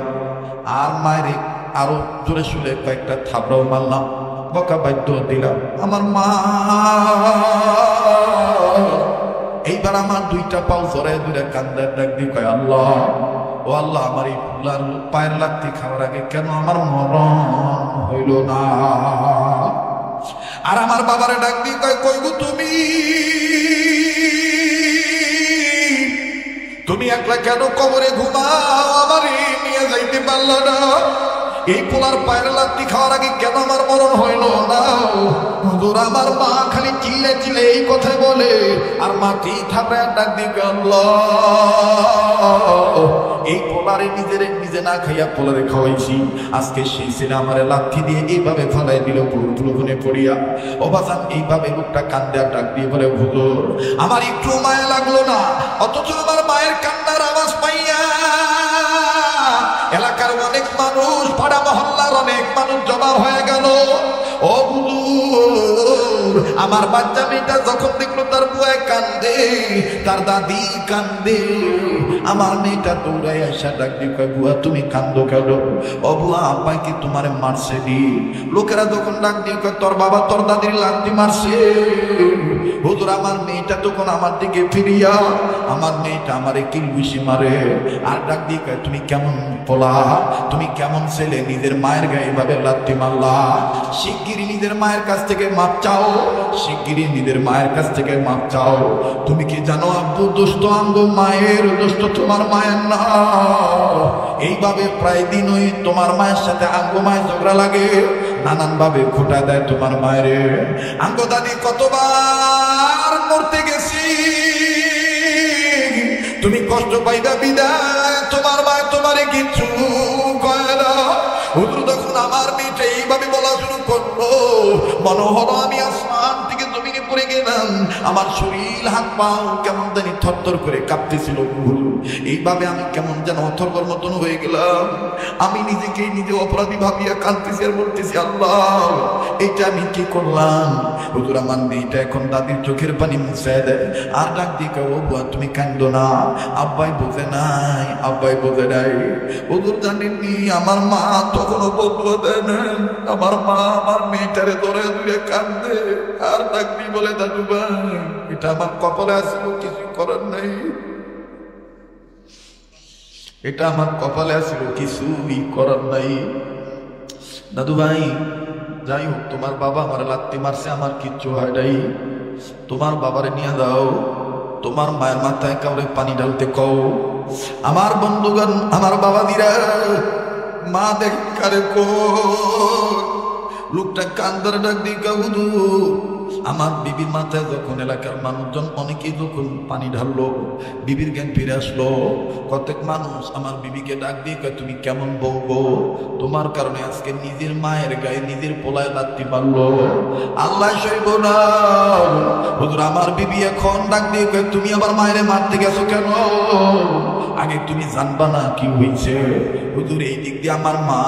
আর মায়ের আরো জোরে সুরে কয়েকটা থাবড়াও মারলাম, বকা বাদ্য দিলাম। আমার মা এইবার আমার দুইটা পাও জড়ায় ধরে কান্দার ডাক দিয়ে কয়, আল্লাহ ও আল্লাহ আমার এই ফুলার পায়ের লাথি খাওয়ার আগে কেন আমার মরণ হইল না। আর আমার বাবারে ডাক দিয়ে কয়, কই গো তুমি, তুমি একলা কেন কবরে ঘুমাও, আমারে নিয়ে যাইতে পারল না। এই পোলার পায়ের লাথি খাওয়ার আগে কেন আমার মরণ হইল না। হুজুর আমার মা খালি চিল্লে চিল্লে এই কথা বলে, আর মাটি থাপড়ে ডাক দিবে, আল্লাহ এই পোলারে নিজে না খাইয়া পোলারে খাওয়াইছি, আজকে সেই ছেলে আমারে লাথি দিয়ে এইভাবে ফালাই দিল পুরোপুনে পড়িয়া। ও বাজান এইভাবে লোকটা কান্দে আর ডাক দিয়ে বলে, হুজুর আমার একটু মায়া লাগলো না, অথচ আমার মায়ের কান্নার আওয়াজ পাইয়া এলাকার অনেক মানুষ, পাড়া মহল্লার অনেক মানুষ জমা হয়ে গেল। ও হুজুর আমার বাচ্চা মেয়েটা যখন দেখলো তার বুয়া কান্দে, তার দাদি কান্দে, আমার মেয়েটা দৌড়ায় আসা ডাক দিয়ে কয়, বুয়া তুমি কান্দো কেন? ও বুয়া আব্বাই কি তোমার মারছে দি? লোকেরা যখন ডাক দিয়ে কয়, তোর বাবা তোর দাদির লাথি মারছে। হুজুর আমার মেয়েটা তখন আমার দিকে ফিরিয়া, আমার মেয়েটা আমারে কিলঘুষি মারে আর ডাক দিয়ে কয়, তুমি কেমন পোলা, তুমি কেমন ছেলে, নিজের মায়ের গায়ে এভাবে লাথি মারলা? শিগগিরই নিজের মায়ের কাছ থেকে মাপ চাও, শিগগিরই নিজের মায়ের কাছ থেকে মাপ চাও। তুমি কি জানো আব্বু, দুষ্ট আঙ্গ মায়ের, দুষ্ট তোমার মায়ের না। এইভাবে প্রায় দিনই তোমার মায়ের সাথে আঙ্গ মায়ের ঝগড়া লাগে, নানান ভাবে খোটা দেয় তোমার মায়ের। আঙ্গ দাদি কতবার মরতে গেছি, তুমি কষ্ট পাইবা বিদায় তোমার মা তোমারে কিছু কয় না। হুজুর তখন আমার মেয়েটা এইভাবে বলা শুরু করলো, মনে হলো আমি আসমান থেকে জমিনে পড়ে গেলাম, আমার শরীর হাত পাও কেমন জানি থরথর করে কাঁপতেছিল। এইভাবে আমি কেমন যেন অথর্বর মতন হয়ে গেলাম। আমি নিজেকে নিজে অপরাধী ভাবিয়া কাঁদতেছি আর বলতেছি, আল্লাহ এটা আমি কি করলাম? হুজুর আমার মেয়েটা এখন দাদির চোখের পানি মুছে দেয় আর ডাক দিয়ে কয়, ও বুয়া তুমি কান্দো না, আব্বাই বোঝে নাই, আব্বাই বোঝে নাই। হুজুর জানেননি আমার মা তখনও বদলা দেয় না, আমার মা আমার মেয়েটারে ধরে ধরে কান্দে আর ডাক দিয়ে বলে, দাদু ভাই এটা আমার কপালে আসলো, কিছু করার নাই, এটা আমার কপালে আসলো, কিছুই করার নাই। দাদু ভাই যাই হোক, তোমার বাবা আমার লাত্তি মারছে, আমার কিচ্ছু হয় নাই, তোমার বাবারে নিয়ে দাও, তোমার মায়ের মাথায় কাউরে পানি ঢালতে কও। আমার বন্ধুগণ, আমার বাবা দিরা মা দেখ কারে কো, লোকটা কান্দার ডাক দিয়ে কাউদু। আমার বিবির মাথায় যখন এলাকার মানুষজন অনেকেই যখন পানি ঢাললো, বিবির জ্ঞান ফিরে আসলো। কতক মানুষ আমার বিবিকে ডাক দিয়ে কয়, তুমি কেমন বলবো, তোমার কারণে আজকে নিজের মায়ের গায়ে নিজের পোলায় লাত্তি মারলো, আল্লাহ সইব না। হুজুর আমার বিবি এখন ডাক দিয়ে কয়, তুমি আবার মায়ের মারতে গেছো কেন? আগে তুমি জানবা না কি হয়েছে? হুজুর এই দিক দিয়ে আমার মা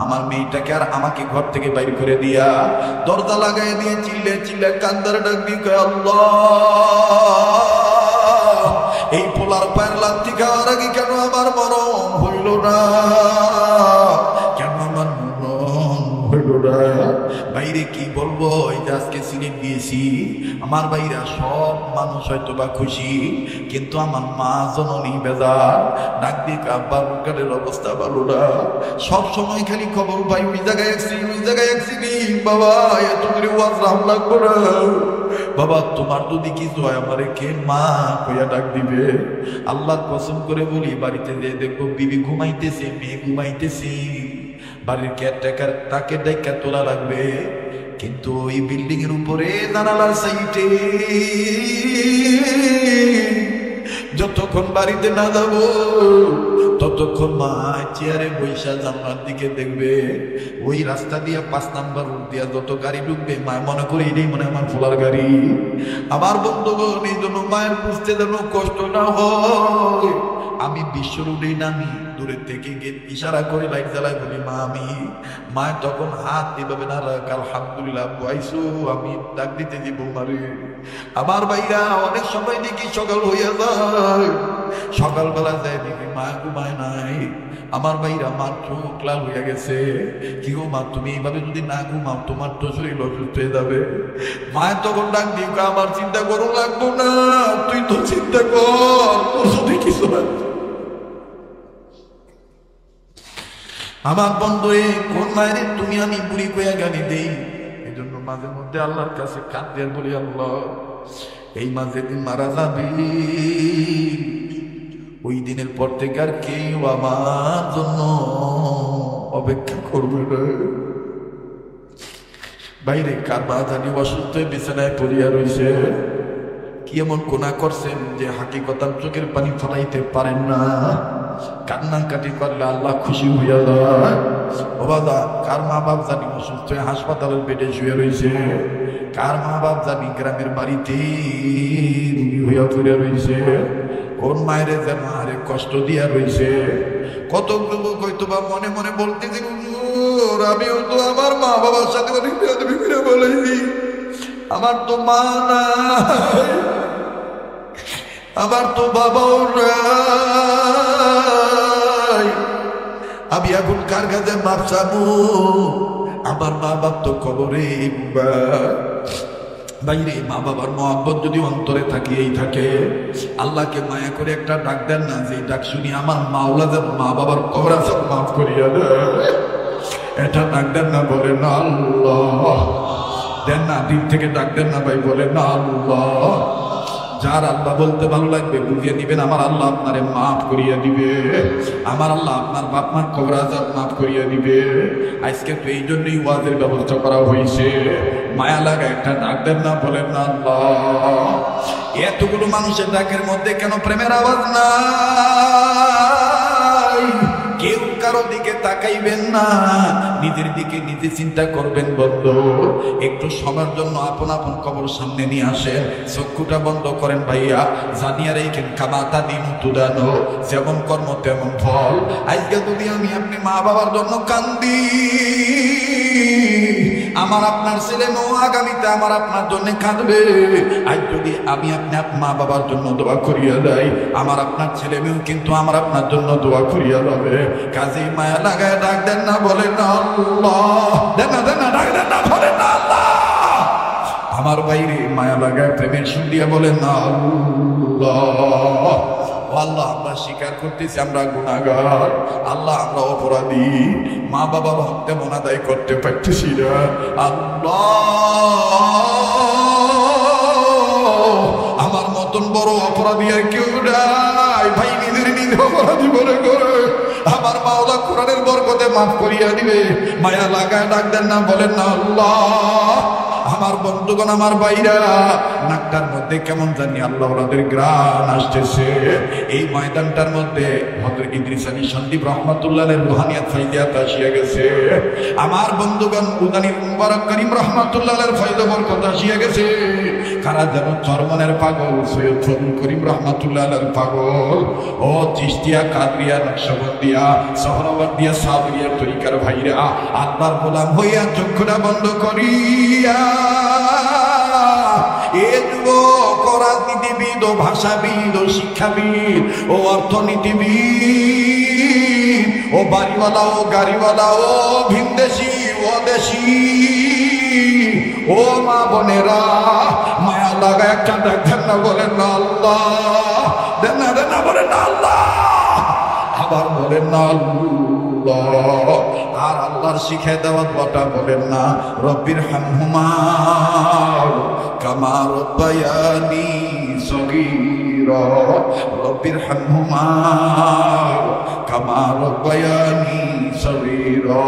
আমার মেয়েটাকে আর আমাকে ঘর থেকে বাইর করে দিয়া দরজা লাগাই দিয়ে চিল্লে চিল্লে কান্দার ডাক দিয়ে কয়, আল্লাহ এই পোলার পায়ের লাথি খাওয়ার আগে কেন আমার মরণ হইল না, কেন আমার মরণ হইল না? বাইরে কি বলবো, এই যে আজকে সিলেট দিয়েছি, আমার বাইরা সব মানুষ হয়তো বা খুশি, কিন্তু আমার মা জননী বেজার। ডাক দিয়ে আব্বার বুকের অবস্থা ভালো না, সব সময় খালি খবর পাই ওই জায়গায় অ্যাক্সিডেন্ট, ওই জায়গায় অ্যাক্সিডেন্ট। বাবা এত করে ওয়াজ রাম লাগবো না, বাবা তোমার যদি কিছু হয় আমারে কে মা কইয়া ডাক দিবে? আল্লাহর কসম করে বলি, বাড়িতে যে দেখবো বিবি ঘুমাইতেছে, মেয়ে ঘুমাইতেছে, বাড়ির কেয়ারটেকার তাকে ডাইকা তোলা লাগবে, কিন্তু ওই বিল্ডিং এর উপরে জানালার সাইটে যতক্ষণ বাড়িতে না যাবো ততক্ষণ মা চেয়ারে বৈশা জানলার দিকে দেখবে। ওই রাস্তা দিয়া 5 নাম্বার রোড দিয়া যত গাড়ি ঢুকবে মা মনে করে এটাই মনে আমার ফোলার গাড়ি। আমার বন্ধুগণ এই জন্য মায়ের বুঝতে যেন কষ্ট না হয়, আমি বিশ্ব রোডেই নামি, দূরের থেকে গিয়ে ইশারা করে লাইট জ্বালায় বলি মা আমি। মায়ের তখন হাত এভাবে না রাখ, আলহামদুলিল্লাহ বয়সু আমি ডাক দিতে দিব মারে। আমার ভাইরা অনেক সময় দেখি সকাল হইয়া যায়, সকালবেলা যায় দেখি মা ঘুমায় নাই। আমার ভাইরা মার চোখ লাল হইয়া গেছে, কি গো মা তুমি এইভাবে যদি না ঘুমাও তোমার তো শরীর অসুস্থ হয়ে যাবে। মায়ের তখন ডাক দিই আমার চিন্তা করো লাগবো না, তুই তো চিন্তা কর, তোর যদি কিছু না। আমার বন্ধু কোন মায়ের তুমি আমি বুড়ি কইয়া গালি দেই, এই জন্য মাঝে মধ্যে আল্লাহর কাছে কাঁদতে আর বলি আল্লাহ এই মা যেদিন মারা যাবে ওই দিনের পর থেকে আর কেউ আমার জন্য অপেক্ষা করবে না। বাইরে কার মা জানি অসুস্থ বিছানায় পড়িয়া রয়েছে, কি এমন গুনাহ করছেন যে হাকিকতার চোখের পানি ফলাইতে পারেন না, কান্নাকাটি করলে আল্লাহ খুশি হইয়া যায়। ও বাবা কার মা বাপ জানি অসুস্থ হাসপাতালের বেডে শুয়ে রয়েছে, কার মা বাপ জানি গ্রামের বাড়িতে রুগী হইয়া পড়ে রয়েছে, কোন মায়ের যেন আরে কষ্ট দিয়া রয়েছে। কত লোক হয়তো বা মনে মনে বলতেছি আমিও তো আমার মা বাবার সাথে অনেক বেয়াদবি করে বলেছি, আমার তো মা নাই, আমার তো বাবাও নাই, আমি এখন কার কাছে মাপ চাবো? আমার মা বাপ তো কবরে। বাইরে মা বাবার মহব্বত যদি অন্তরে থাকিয়েই থাকে, আল্লাহকে মায়া করে একটা ডাক দেন না, যে ডাক শুনি আমার মাওলা যেন মা বাবার কবর সব মাফ করিয়া দেয়। এটা ডাক দেন না, বলে না আল্লাহ। দেন না, দিন থেকে ডাক দেন না ভাই, বলে না আল্লাহ। যার আল্লাহ বলতে ভালো লাগবে বুঝিয়ে দিবেন, আমার আল্লাহ আপনারে মাফ করিয়া দিবে, আমার আল্লাহ আপনার বাপ মার কবর আযাব মাফ করিয়া দিবে। আজকে তো এই জন্যই ওয়াজের ব্যবস্থা করা হয়েছে। মায়া লাগা একটা ডাক দেন না, বলেন না আল্লাহ। এতগুলো মানুষের ডাকের মধ্যে কেন প্রেমের আওয়াজ নাই? কেউ কারো দিকে তাকাইবেন না, নিজের দিকে নিজে চিন্তা করবেন। বন্ধু, একটু সময়ের জন্য আপন আপন কবর সামনে নিয়ে আসেন, চক্ষুটা বন্ধ করেন ভাইয়া। জানিয়া রেখেন কামাতা দিন তুদানো, যেমন কর্ম তেমন ফল। আজকে যদি আমি আপনি মা বাবার জন্য কান্দি, আমার আপনার ছেলে মেয়ে আগামীতে আমার আপনার জন্য কাঁদবে। আজ যদি আমি আপনি মা বাবার জন্য দোয়া করিয়া দেয়, আমার আপনার ছেলে মেয়েও কিন্তু আমার আপনার জন্য দোয়া করিয়া যাবে। কাজেই মায়া লাগায় ডাক দেন না, বলেন না আল্লাহ। দেন না, দেন না, ডাক দেন না, বলেন না আল্লাহ। আমার বাইরে মায়া লাগায় প্রেমের সুর দিয়া বলেন না আল্লাহ। আল্লাহ, আমরা স্বীকার করতেছি আমরা গুনাহগার, আল্লাহ আমরা অপরাধী, মা বাবার হক তেমন আদায় করতে পারতেছি না। আল্লাহ, আমার মতন বড় অপরাধী আর কেউ নাই। ভাই নিজের নিজে অপরাধী মনে করে আমার মাওলা কোরআনের বরকতে মাফ করিয়া দিবে। মায়া লাগায় ডাক দেন না, বলেন না আল্লাহ। আমার বন্ধুগণ, আমার ভাইরা, নাকটার মধ্যে কেমন জানি আল্লাহ ওনাদের গ্রাণ আসতেছে। এই ময়দানটার মধ্যে হযরত ইদ্রিস আলী সন্দীপ রহমাতুল্লাহের রুহানিয়াত ফায়দাত আসিয়া গেছে। আমার বন্ধুগণ, উদানির মুবারক করিম রহমাতুল্লাহের ফায়দা বরকত আসিয়া গেছে। কারা যেন চরমনের পাগল, সৈয়দ ফজল করিম রহমাতুল্লাহের পাগল। ও চিশতিয়া, কাদরিয়া, নকশবন্দিয়া, সোহরাওয়ার্দিয়া, সাবরিয়া তরিকার ভাইরা, আল্লাহর গোলাম হইয়া চক্ষুটা বন্ধ করিয়া এ যুবক, রাজনীতিবিদ, ও ভাষাবিদ, ও শিক্ষাবিদ, ও অর্থনীতিবিদ, ও বাড়িওয়ালা, ও গাড়িওয়ালা, ও ভিনদেশি, ও দেশি, ও মা বোনেরা, মায়া লাগা একটা ডাক দেন না, বলেন না আল্লাহ। দেন না, দেন না, বলেন না আল্লাহ। আবার বলেন না আল্লাহ। আর আল্লাহর শিখায় দেওয়া দোয়াটা বলেন না, রব্বির হামহুমা কামা রব্বায়ানি সগীরা, রব্বির হামহুমা কামা রব্বায়ানি সগীরা।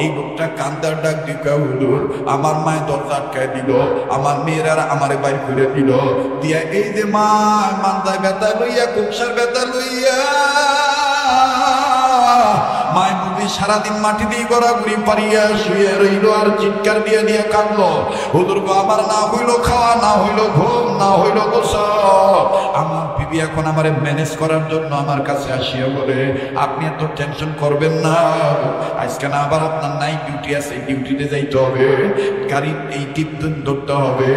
এই লোকটা কান্দার ডাক দিকা হলো, আমার মায়ের দরজা আটকায় দিল, আমার মেয়েরা আমারে বাইর করে দিল দিয়া, এই যে মা মান্দায় ব্যথা লইয়া, কুকসার ব্যথা লইয়া মায়ের মুখে সারাদিন মাটি দিয়ে গড়াগড়ি পারিয়া শুয়ে রইল আর চিৎকার দিয়ে দিয়ে কাঁদলো। হুজুর গো, আমার না হইল খাওয়া, না হইল ঘুম, না হইল গোসল। আমার বিবি এখন আমারে ম্যানেজ করার জন্য আমার কাছে আসিয়া বলে, আপনি এত টেনশন করবেন না, আজকে না আবার আপনার নাইট ডিউটি আছে, ডিউটিতে যাইতে হবে, গাড়ির এই টিপ ধরতে হবে।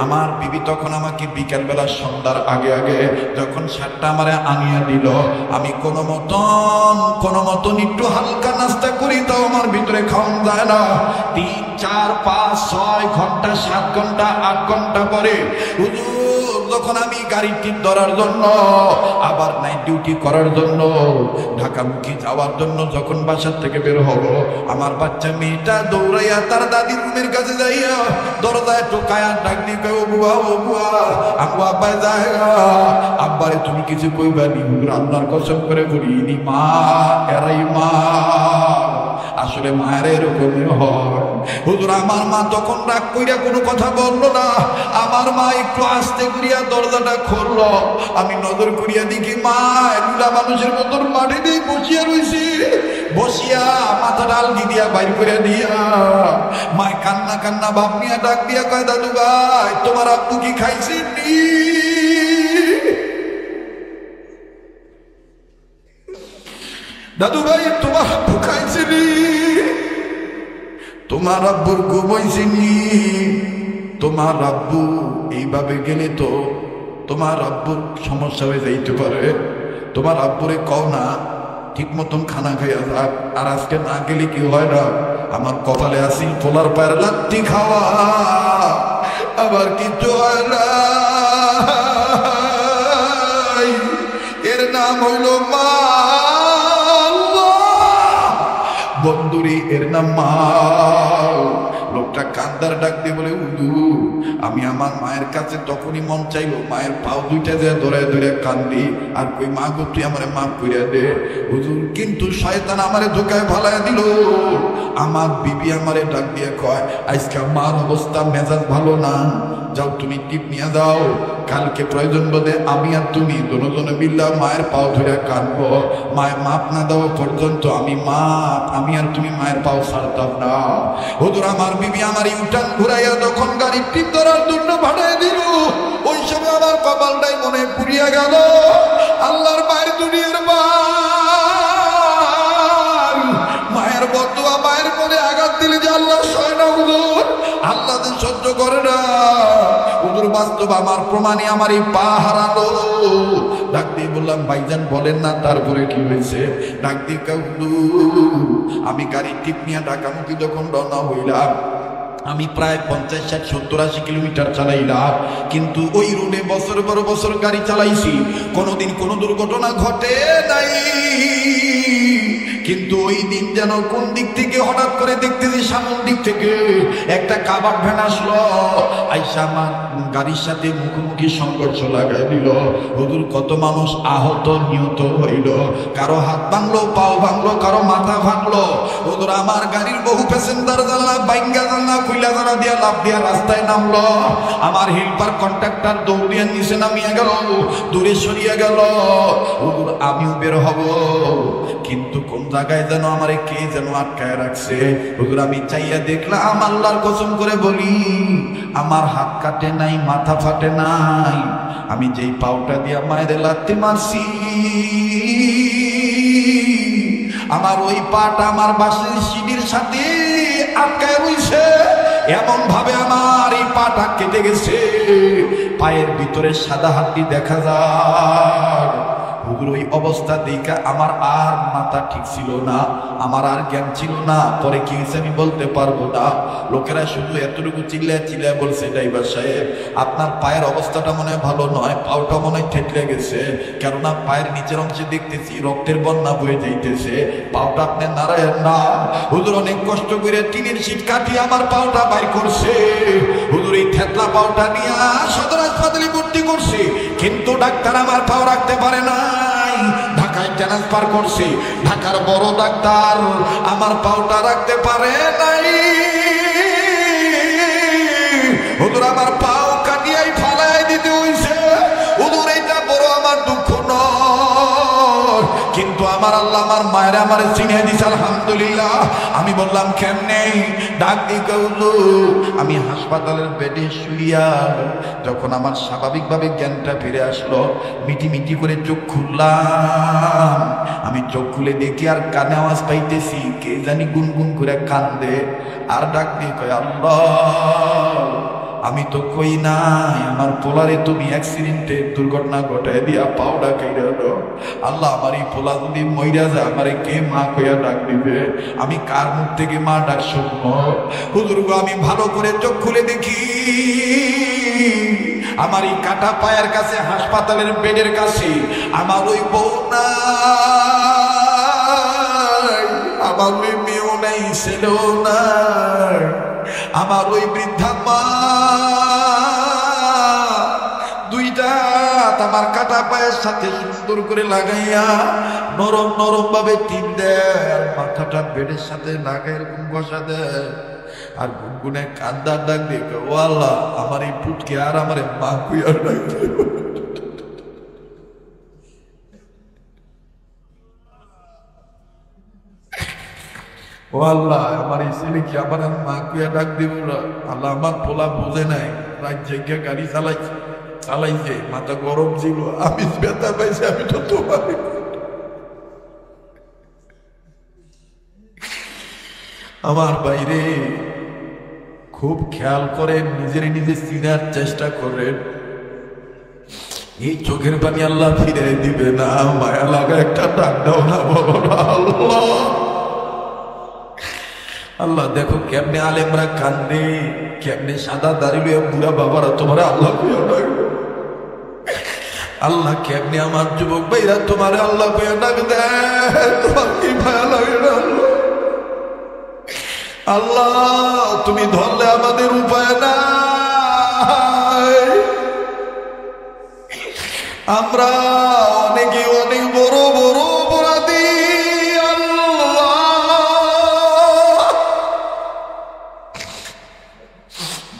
আমার বিবি তখন আমাকে বিকালবেলা সন্ধ্যার আগে আগে যখন সাতটা আমারে আনিয়া দিল, আমি কোনো মতন একটু হালকা নাস্তা করি, তাও আমার ভিতরে খাওয়ান যায় না। 3, 4, 5, 6 ঘন্টা, 7 ঘন্টা, 8 ঘন্টা পরে হুজুর যখন আমি গাড়ির টিপ ধরার জন্য, আবার নাইট ডিউটি করার জন্য, ঢাকামুখী যাওয়ার জন্য যখন বাসার থেকে বের হব, আমার বাচ্চা মেয়েটা দৌড়াইয়া তার দাদির রুমের কাছে যাইয়া দরজায় টোকায়া ডাক দিবে, ও বুয়া, ও বুয়া, আব্বু আব্বা যায়, আব্বারে তুমি কিছু কইবা নি? হুজুর আল্লাহর কসম করে বলি, ইনি মা, এরাই মা। আসলে মায়ের এরকমই হয়। হুজুর আমার মা তখন রাগ কইরা কোনো কথা বললো না, আমার মা একটু আস্তে করিয়া দরজাটা খুললো, আমি নজর করিয়া দেখি মা এগুলা মানুষের মতন মাটি দিয়ে বসিয়া রয়েছি, বসিয়া মাথা ডাল দিয়া বাইর করে দিয়া মায় কান্না কান্না ভাব নিয়ে ডাক দিয়া কয়, দাদু ভাই তোমার আব্বু কি খাইছেন নি? দাদু ভাই তোমার আব্বু খাইছেনি? তোমার আব্বুর ঘুম হইছেনি? তোমার তোমার আব্বু এইভাবে গেলে তো তোমার আব্বুর সমস্যা হয়ে যাইতে পারে, তোমার আব্বুরে কও না ঠিক মতন খানা খাইয়া যাক, আর আজকে না গেলে কি হয় না, আমার কপালে আসি পোলার পায়ের লাত্তি খাওয়া, আবার কিছু হয় না। এর নাম হইল মা, বন্ধুরি, এর নাম মা। লোকটা কান্দার ডাক দিয়ে বলে, হুজুর আমি আমার মায়ের কাছে তখনই মন চাইলো মায়ের পাও দুইটা যে ধরে ধরে কান্দি, আর কই মা গো তুই আমারে মাফ করিয়া দে হুজুর। কিন্তু শয়তান আমারে ধোকায় ভালাইয়া দিল। আমার বিবি আমারে ডাক দিয়ে কয়, আজকে মার অবস্থা মেজাজ ভালো না, যাও তুমি টিপ নিয়ে দাও, কালকে প্রয়োজন বোধে আমি আর তুমি দুজনে মিল্লা মায়ের পাও ধরে কানবো, মায়ের মাপ না দেওয়া পর্যন্ত আমি আর তুমি মায়ের পাও ছাড়তাম না। হুজুর আমার বিবি আমার ইউটার্ন ঘুরাইয়া যখন গাড়ির টিপ ধরার জন্য ভাড়াই দিল, ওই সময় আমার কপালটাই মনে পুড়িয়া গেল। আল্লাহর মায়ের দুনিয়ার মায়ের বদুয়া মায়ের মনে আঘাত দিলে যে আল্লাহ সয় না হুজুর, আল্লাহ যে সহ্য করে না হুজুর। বাস্তব আমার প্রমাণে আমার এই পা হারালো। ডাক দিয়ে বললাম, ভাইজান বলেন না তারপরে কি হয়েছে? ডাক দিয়ে আমি গাড়ির টিপ নিয়ে ঢাকামুখী যখন রওনা হইলাম, আমি প্রায় 50, 60, 70, 80 কিলোমিটার চালাইলাম, কিন্তু ওই রোডে বছর পর বছর গাড়ি চালাইছি, কোনোদিন কোনো দুর্ঘটনা ঘটে নাই। কিন্তু ওই দিন যেন কোন দিক থেকে হঠাৎ করে দেখতেছি সামনের দিক থেকে একটা কাভার্ড ভ্যান আসলো, আইসা আমার গাড়ির সাথে মুখোমুখি সংঘর্ষ লাগাই দিল। হুজুর কত মানুষ আহত নিহত হইল, কারো হাত ভাঙলো, পাও ভাঙলো, কারো মাথা ভাঙলো। হুজুর আমার গাড়ির বহু প্যাসেঞ্জার জানলা বাইঙ্গা জানলা খুইলা জানা দিয়া লাভ দিয়া রাস্তায় নামলো। আমার হেল্পার কন্ট্রাক্টর দৌড় দিয়ে নিচে নামিয়ে গেল, দূরে সরিয়ে গেল। হুজুর আমিও বের হব, কিন্তু কোন জায়গায় যেন আমারে কে যেন আটকায় রাখছে। হুজুর আমি চাইয়া দেখলাম, আল্লাহর কসম করে বলি আমার হাত কাটে নাই, মাথা ফাটে নাই, আমি যেই পাউটা দিয়া মায়ের লাত্তি মারছি আমার ওই পাটা আমার বাসের সিঁড়ির সাথে আটকায় রইছে। এমন ভাবে আমার এই পাটা কেটে গেছে, পায়ের ভিতরে সাদা হাড্ডি দেখা যায়। হুজুর ওই অবস্থা দেখা আমার আর মাথা ঠিক ছিল না, আমার আর জ্ঞান ছিল না। পরে কি হয়েছে আমি বলতে পারবো না। লোকেরা শুধু এতটুকু চিল্লায় চিল্লায় বলছে, ড্রাইভার সাহেব আপনার পায়ের অবস্থাটা মনে হয় ভালো নয়, পাওটা মনে হয় থেতলে গেছে, কেননা পায়ের নিচের অংশে দেখতেছি রক্তের বন্যা বয়ে যাইতেছে, পাওটা আপনি নারায়েন না। হুজুর অনেক কষ্ট করে টিনের শীট কাটিয়ে আমার পাওটা বাইর করছে। হুজুর এই থেতলা পাওটা নিয়ে সদর হাসপাতালে ভর্তি করছে, কিন্তু ডাক্তার আমার পাও রাখতে পারে না, ঢাকায় ট্রান্সফার করছে। ঢাকার বড় ডাক্তার আমার পাওটা রাখতে পারে নাই। হুজুর আমার পাও কাটিয়াই ফালাই দিতে হইছে। হুজুর এইটা বড় আমার দুঃখ নয়, কিন্তু আমার আল্লাহ আমার মায়ের আমার চিনে দিছে আলহামদুলিল্লাহ। আমি বললাম কেমনে? ডাক দিয়ে গেলো, আমি হাসপাতালের বেডে শুইয়া যখন আমার স্বাভাবিকভাবে জ্ঞানটা ফিরে আসলো, মিটি মিটি করে চোখ খুললাম। আমি চোখ খুলে দেখি আর কানে আওয়াজ পাইতেছি কে জানি গুনগুন করে কান্দে, আর ডাক দিয়ে কয়, আল্লাহ আমি তো কই নাই আমার পোলারে তুমি অ্যাক্সিডেন্টে দুর্ঘটনা ঘটায় দিয়া পাওডা কাইরা দাও। আল্লাহ আমার এই পোলা যদি মইরা যায় আমারে কে মা কইয়া ডাক দিবে? আমি কার মুখ থেকে মা ডাক শুনবো? হুজুর গো আমি ভালো করে চোখ খুলে দেখি আমার এই কাটা পায়ের কাছে হাসপাতালের বেডের কাছে আমার ওই বউ নাই, আমার ওই মেয়েও নাই, ছেলেও নাই, আমার ওই বৃদ্ধা মা দুইটা আমার কাটা পায়ের সাথে সুন্দর করে লাগাইয়া নরম নরম ভাবে টিপ দেয়, মাথাটা বেডের সাথে লাগাই এরকম বসা দেয়, আর গুনগুনে কান্দার ডাক দিয়ে ও আল্লাহ আমার এই পুটকে আর আমার মা কুইয়ার ডাক দিয়ে। ও আল্লাহ আমার এই ছেলে কি আমার মা কুইয়া ডাক দিব না? আল্লাহ আমার পোলা বোঝে নাই, রাত জায়গা গাড়ি চালাইছে, মাথা গরম ছিল, আমি ব্যথা পাইছি, আমি তো তোমার আমার বাইরে খুব খেয়াল করেন, নিজের নিজে চিনার চেষ্টা করেন। এই চোখের পানি আল্লাহ ফিরে দিবে না। মায়া লাগা একটা ডাক দাও না, বলো না আল্লাহ। আল্লাহ দেখো কেমনে আলেমরা কান্দে, কেমনে সাদা দাড়ি লইয়া বুড়া বাবারা তোমার আল্লাহ কইয়া ডাকবে। আল্লাহ কেমনে আমার যুবক ভাইরা তোমার আল্লাহ কইয়া ডাক দেয়, তোমার কি মায়া লাগে না আল্লাহ? তুমি ধরলে আমাদের উপায় নাই। আমরা অনেকে অনেক বড় বড় অপরাধী।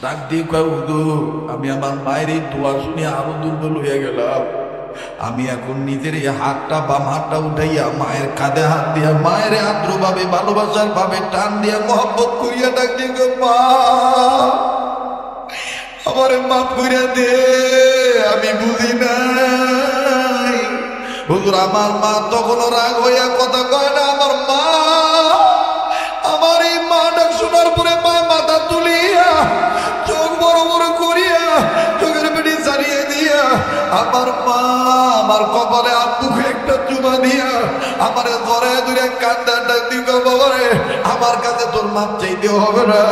ডাক দিয়ে কয় হুজুর, আমি আমার মায়ের এই দোয়া শুনে আরো দুর্বল হয়ে গেলাম। আমি এখন নিজের এই হাতটা বাম হাতটা উঠাইয়া মায়ের কাঁধে হাত দিয়া মায়ের আদ্র ভাবে ভালোবাসার ভাবে টান দিয়া মহব্বত করিয়া ডাক দিয়ে মা, আমার মাফ করিয়া দে, আমি বুঝি নাই। হুজুর আমার মা তখনও রাগ হইয়া কথা কয় না। আমার মা, আমার এই মা ডাক শোনার পরে মা মাথা তুলিয়া চোখ বড় বড় করিয়া চোখের পেটি ছাড়িয়ে দিয়া আমার মা আমার কপালে আর মুখে একটা চুমা দিয়া আমার ধরে ধরে কান্দার ডাক দিব, বাবারে আমার কাছে তোর মাপ চাইতে হবে না,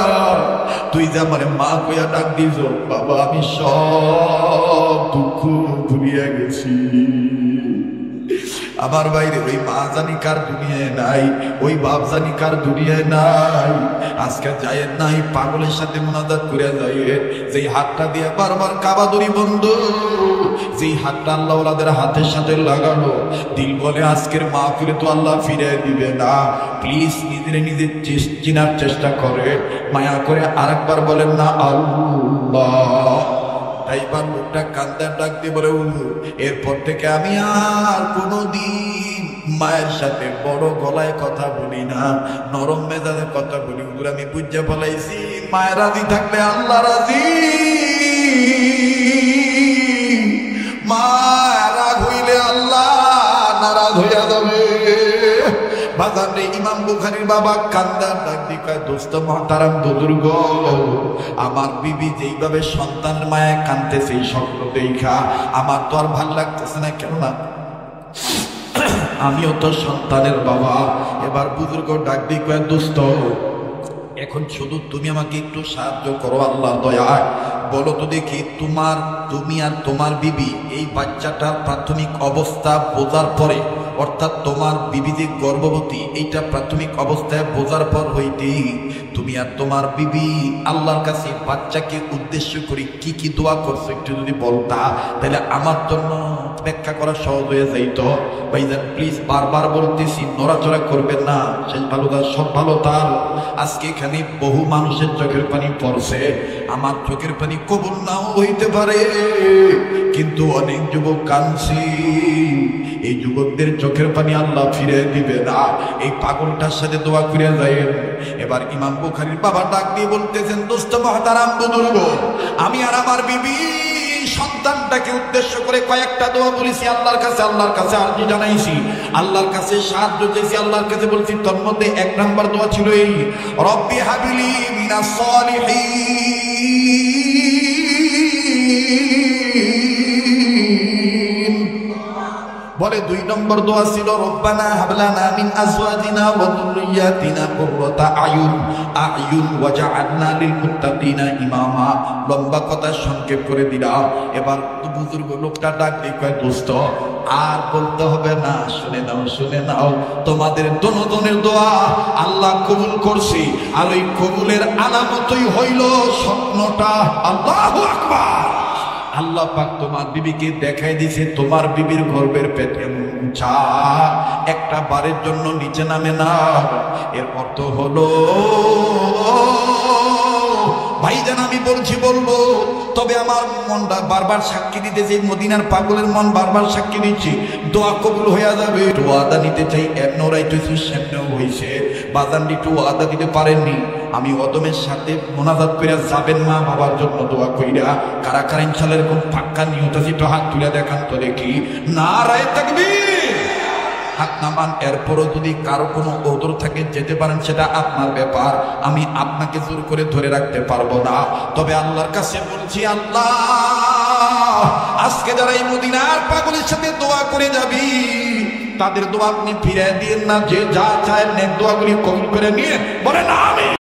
তুই যে আমার মা কইয়া ডাক দিস বাবা, আমি সব দুঃখ ভুলিয়া গেছি। আমার বাইরে ওই মা জানি কার দুনিয়ায় নাই, ওই বাপ জানি কার দুনিয়ায় নাই। আজকে যায়ের নাই পাগলের সাথে মুনাজাত করে যায়, যেই হাতটা দিয়ে বারবার কাবাদুরি বন্ধ, যেই হাতটা আল্লাহ ওলাদের হাতের সাথে লাগানো, দিল বলে আজকের মাহফিলে তো আল্লাহ ফিরে দিবে না। প্লিজ নিজের নিজে চিনার চেষ্টা করে, মায়া করে আরেকবার বলেন না আল্লাহ। এইবার মুখটা কান্দার ডাক দিয়ে বলে এরপর থেকে আমি আর কোনোদিন মায়ের সাথে বড় গলায় কথা বলি না, নরম মেজাজে কথা বলি। আমি বুঝে বলাইছি মায়ের রাজি থাকলে আল্লাহ রাজি, মা রাগ হইলে আল্লাহ নারাজ হইয়া যাবে। বাজারে ইমাম বুখারীর বাবা কান্দার ডাক দিয়ে কয় দোস্ত মহতারাম বুজুর্গ, আমার বিবি যেইভাবে সন্তান মায়া কাঁদতেছে এই স্বপ্ন দেখা আমার তো আর ভাল লাগতেছে না। কেননা আমিও তো সন্তানের বাবা। এবার বুজুর্গ ডাক দিয়ে কয় দোস্ত, এখন শুধু তুমি আমাকে একটু সাহায্য করো আল্লাহ দয়ায়, বলো তো দেখি তুমি আর তোমার বিবি এই বাচ্চাটার প্রাথমিক অবস্থা বোঝার পরে, অর্থাৎ তোমার বিবি যে গর্ভবতী এইটা প্রাথমিক অবস্থায় বোঝার পর হইতে তুমি আর তোমার বিবি আল্লাহর কাছে বাচ্চাকে উদ্দেশ্য করে কি কি দোয়া করছো একটু যদি বলতা, তাহলে আমার জন্য ব্যাখ্যা করা সহজ হয়ে যাইত। ভাইজান প্লিজ বারবার বলতেছি, নড়াচড়া করবেন না, শেষ ভালো তার সব ভালো তার। আজকে এখানে বহু মানুষের চোখের পানি পড়ছে, আমার চোখের পানি কবুল নাও হইতে পারে, কিন্তু অনেক যুবক কাঁদছি, এই যুবকদের চোখের পানি আল্লাহ ফিরে দিবে না। এই পাগলটার সাথে দোয়া করে যায়। এবার ইমাম বুখারীর বাবা ডাক দিয়ে বলতেছেন দোস্ত মহতারাম বুজুর্গ, আমি আর আমার বিবি সন্তানটাকে উদ্দেশ্য করে কয়েকটা দোয়া বলেছি আল্লাহর কাছে আরজি জানাইছি, আল্লাহর কাছে সাহায্য চেয়েছি, আল্লাহর কাছে বলছি। তোর মধ্যে 1 নম্বর দোয়া ছিল এই রব্বি হাবিলি মিনাস সালিহিন। বলে 2 নম্বর দোয়া ছিল রব্বানা হাবলানা মিন আজওয়াজিনা ওয়া যুররিয়াতিনা কুররাতা আয়ুন ওয়াজআলনা লিল মুত্তাকিনা ইমামা। লম্বা কথা সংক্ষেপ করে দিলাম। এবার বুজুর্গ লোকটা ডাক দিয়ে কয় দোস্ত আর বলতে হবে না, শুনে নাও তোমাদের দোনোজনের দোয়া আল্লাহ কবুল করছে। আর ওই কবুলের আলামতই হইল স্বপ্নটা। আল্লাহু আকবার। আল্লাহ পাক তোমার বিবিকে দেখাই দিছে, তোমার বিবির গর্ভের পেটে মুছা একটা বারের জন্য নিচে নামে না। এর অর্থ হলো ভাইজান আমি বলবো, তবে আমার মনটা বারবার সাক্ষী দিতেছে, মদিনার পাগলের মন বারবার সাক্ষী দিচ্ছে দোয়া কবুল হইয়া যাবে। একটু ওয়াদা নিতে চাই, এমনরাইতেছি সামনেও হয়েছে। বাজানটি একটু ওয়াদা দিতে পারেননি, আমি অদমের সাথে মোনাজাত কইরা যাবেন মা বাবার জন্য দোয়া কইরা। কারা কারা ইনশাআল্লাহ এরকম পাক্কা নিয়ত আছে একটু হাত তুলে দেখান তো দেখি। নারায়ে তাকবীর। হাত নামান। এরপরও যদি কারো কোনো ওযর থাকে যেতে পারেন, সেটা আপনার ব্যাপার, আমি আপনাকে জোর করে ধরে রাখতে পারবো না। তবে আল্লাহর কাছে বলছি, আল্লাহ আজকে যারা এই মদিনার পাগলের সাথে দোয়া করে যাবি, তাদের দোয়া আপনি ফিরিয়ে দিয়েন না। যে যা চায় নেক দোয়াগুলি কবুল করে নিয়ে বলেন আমিন।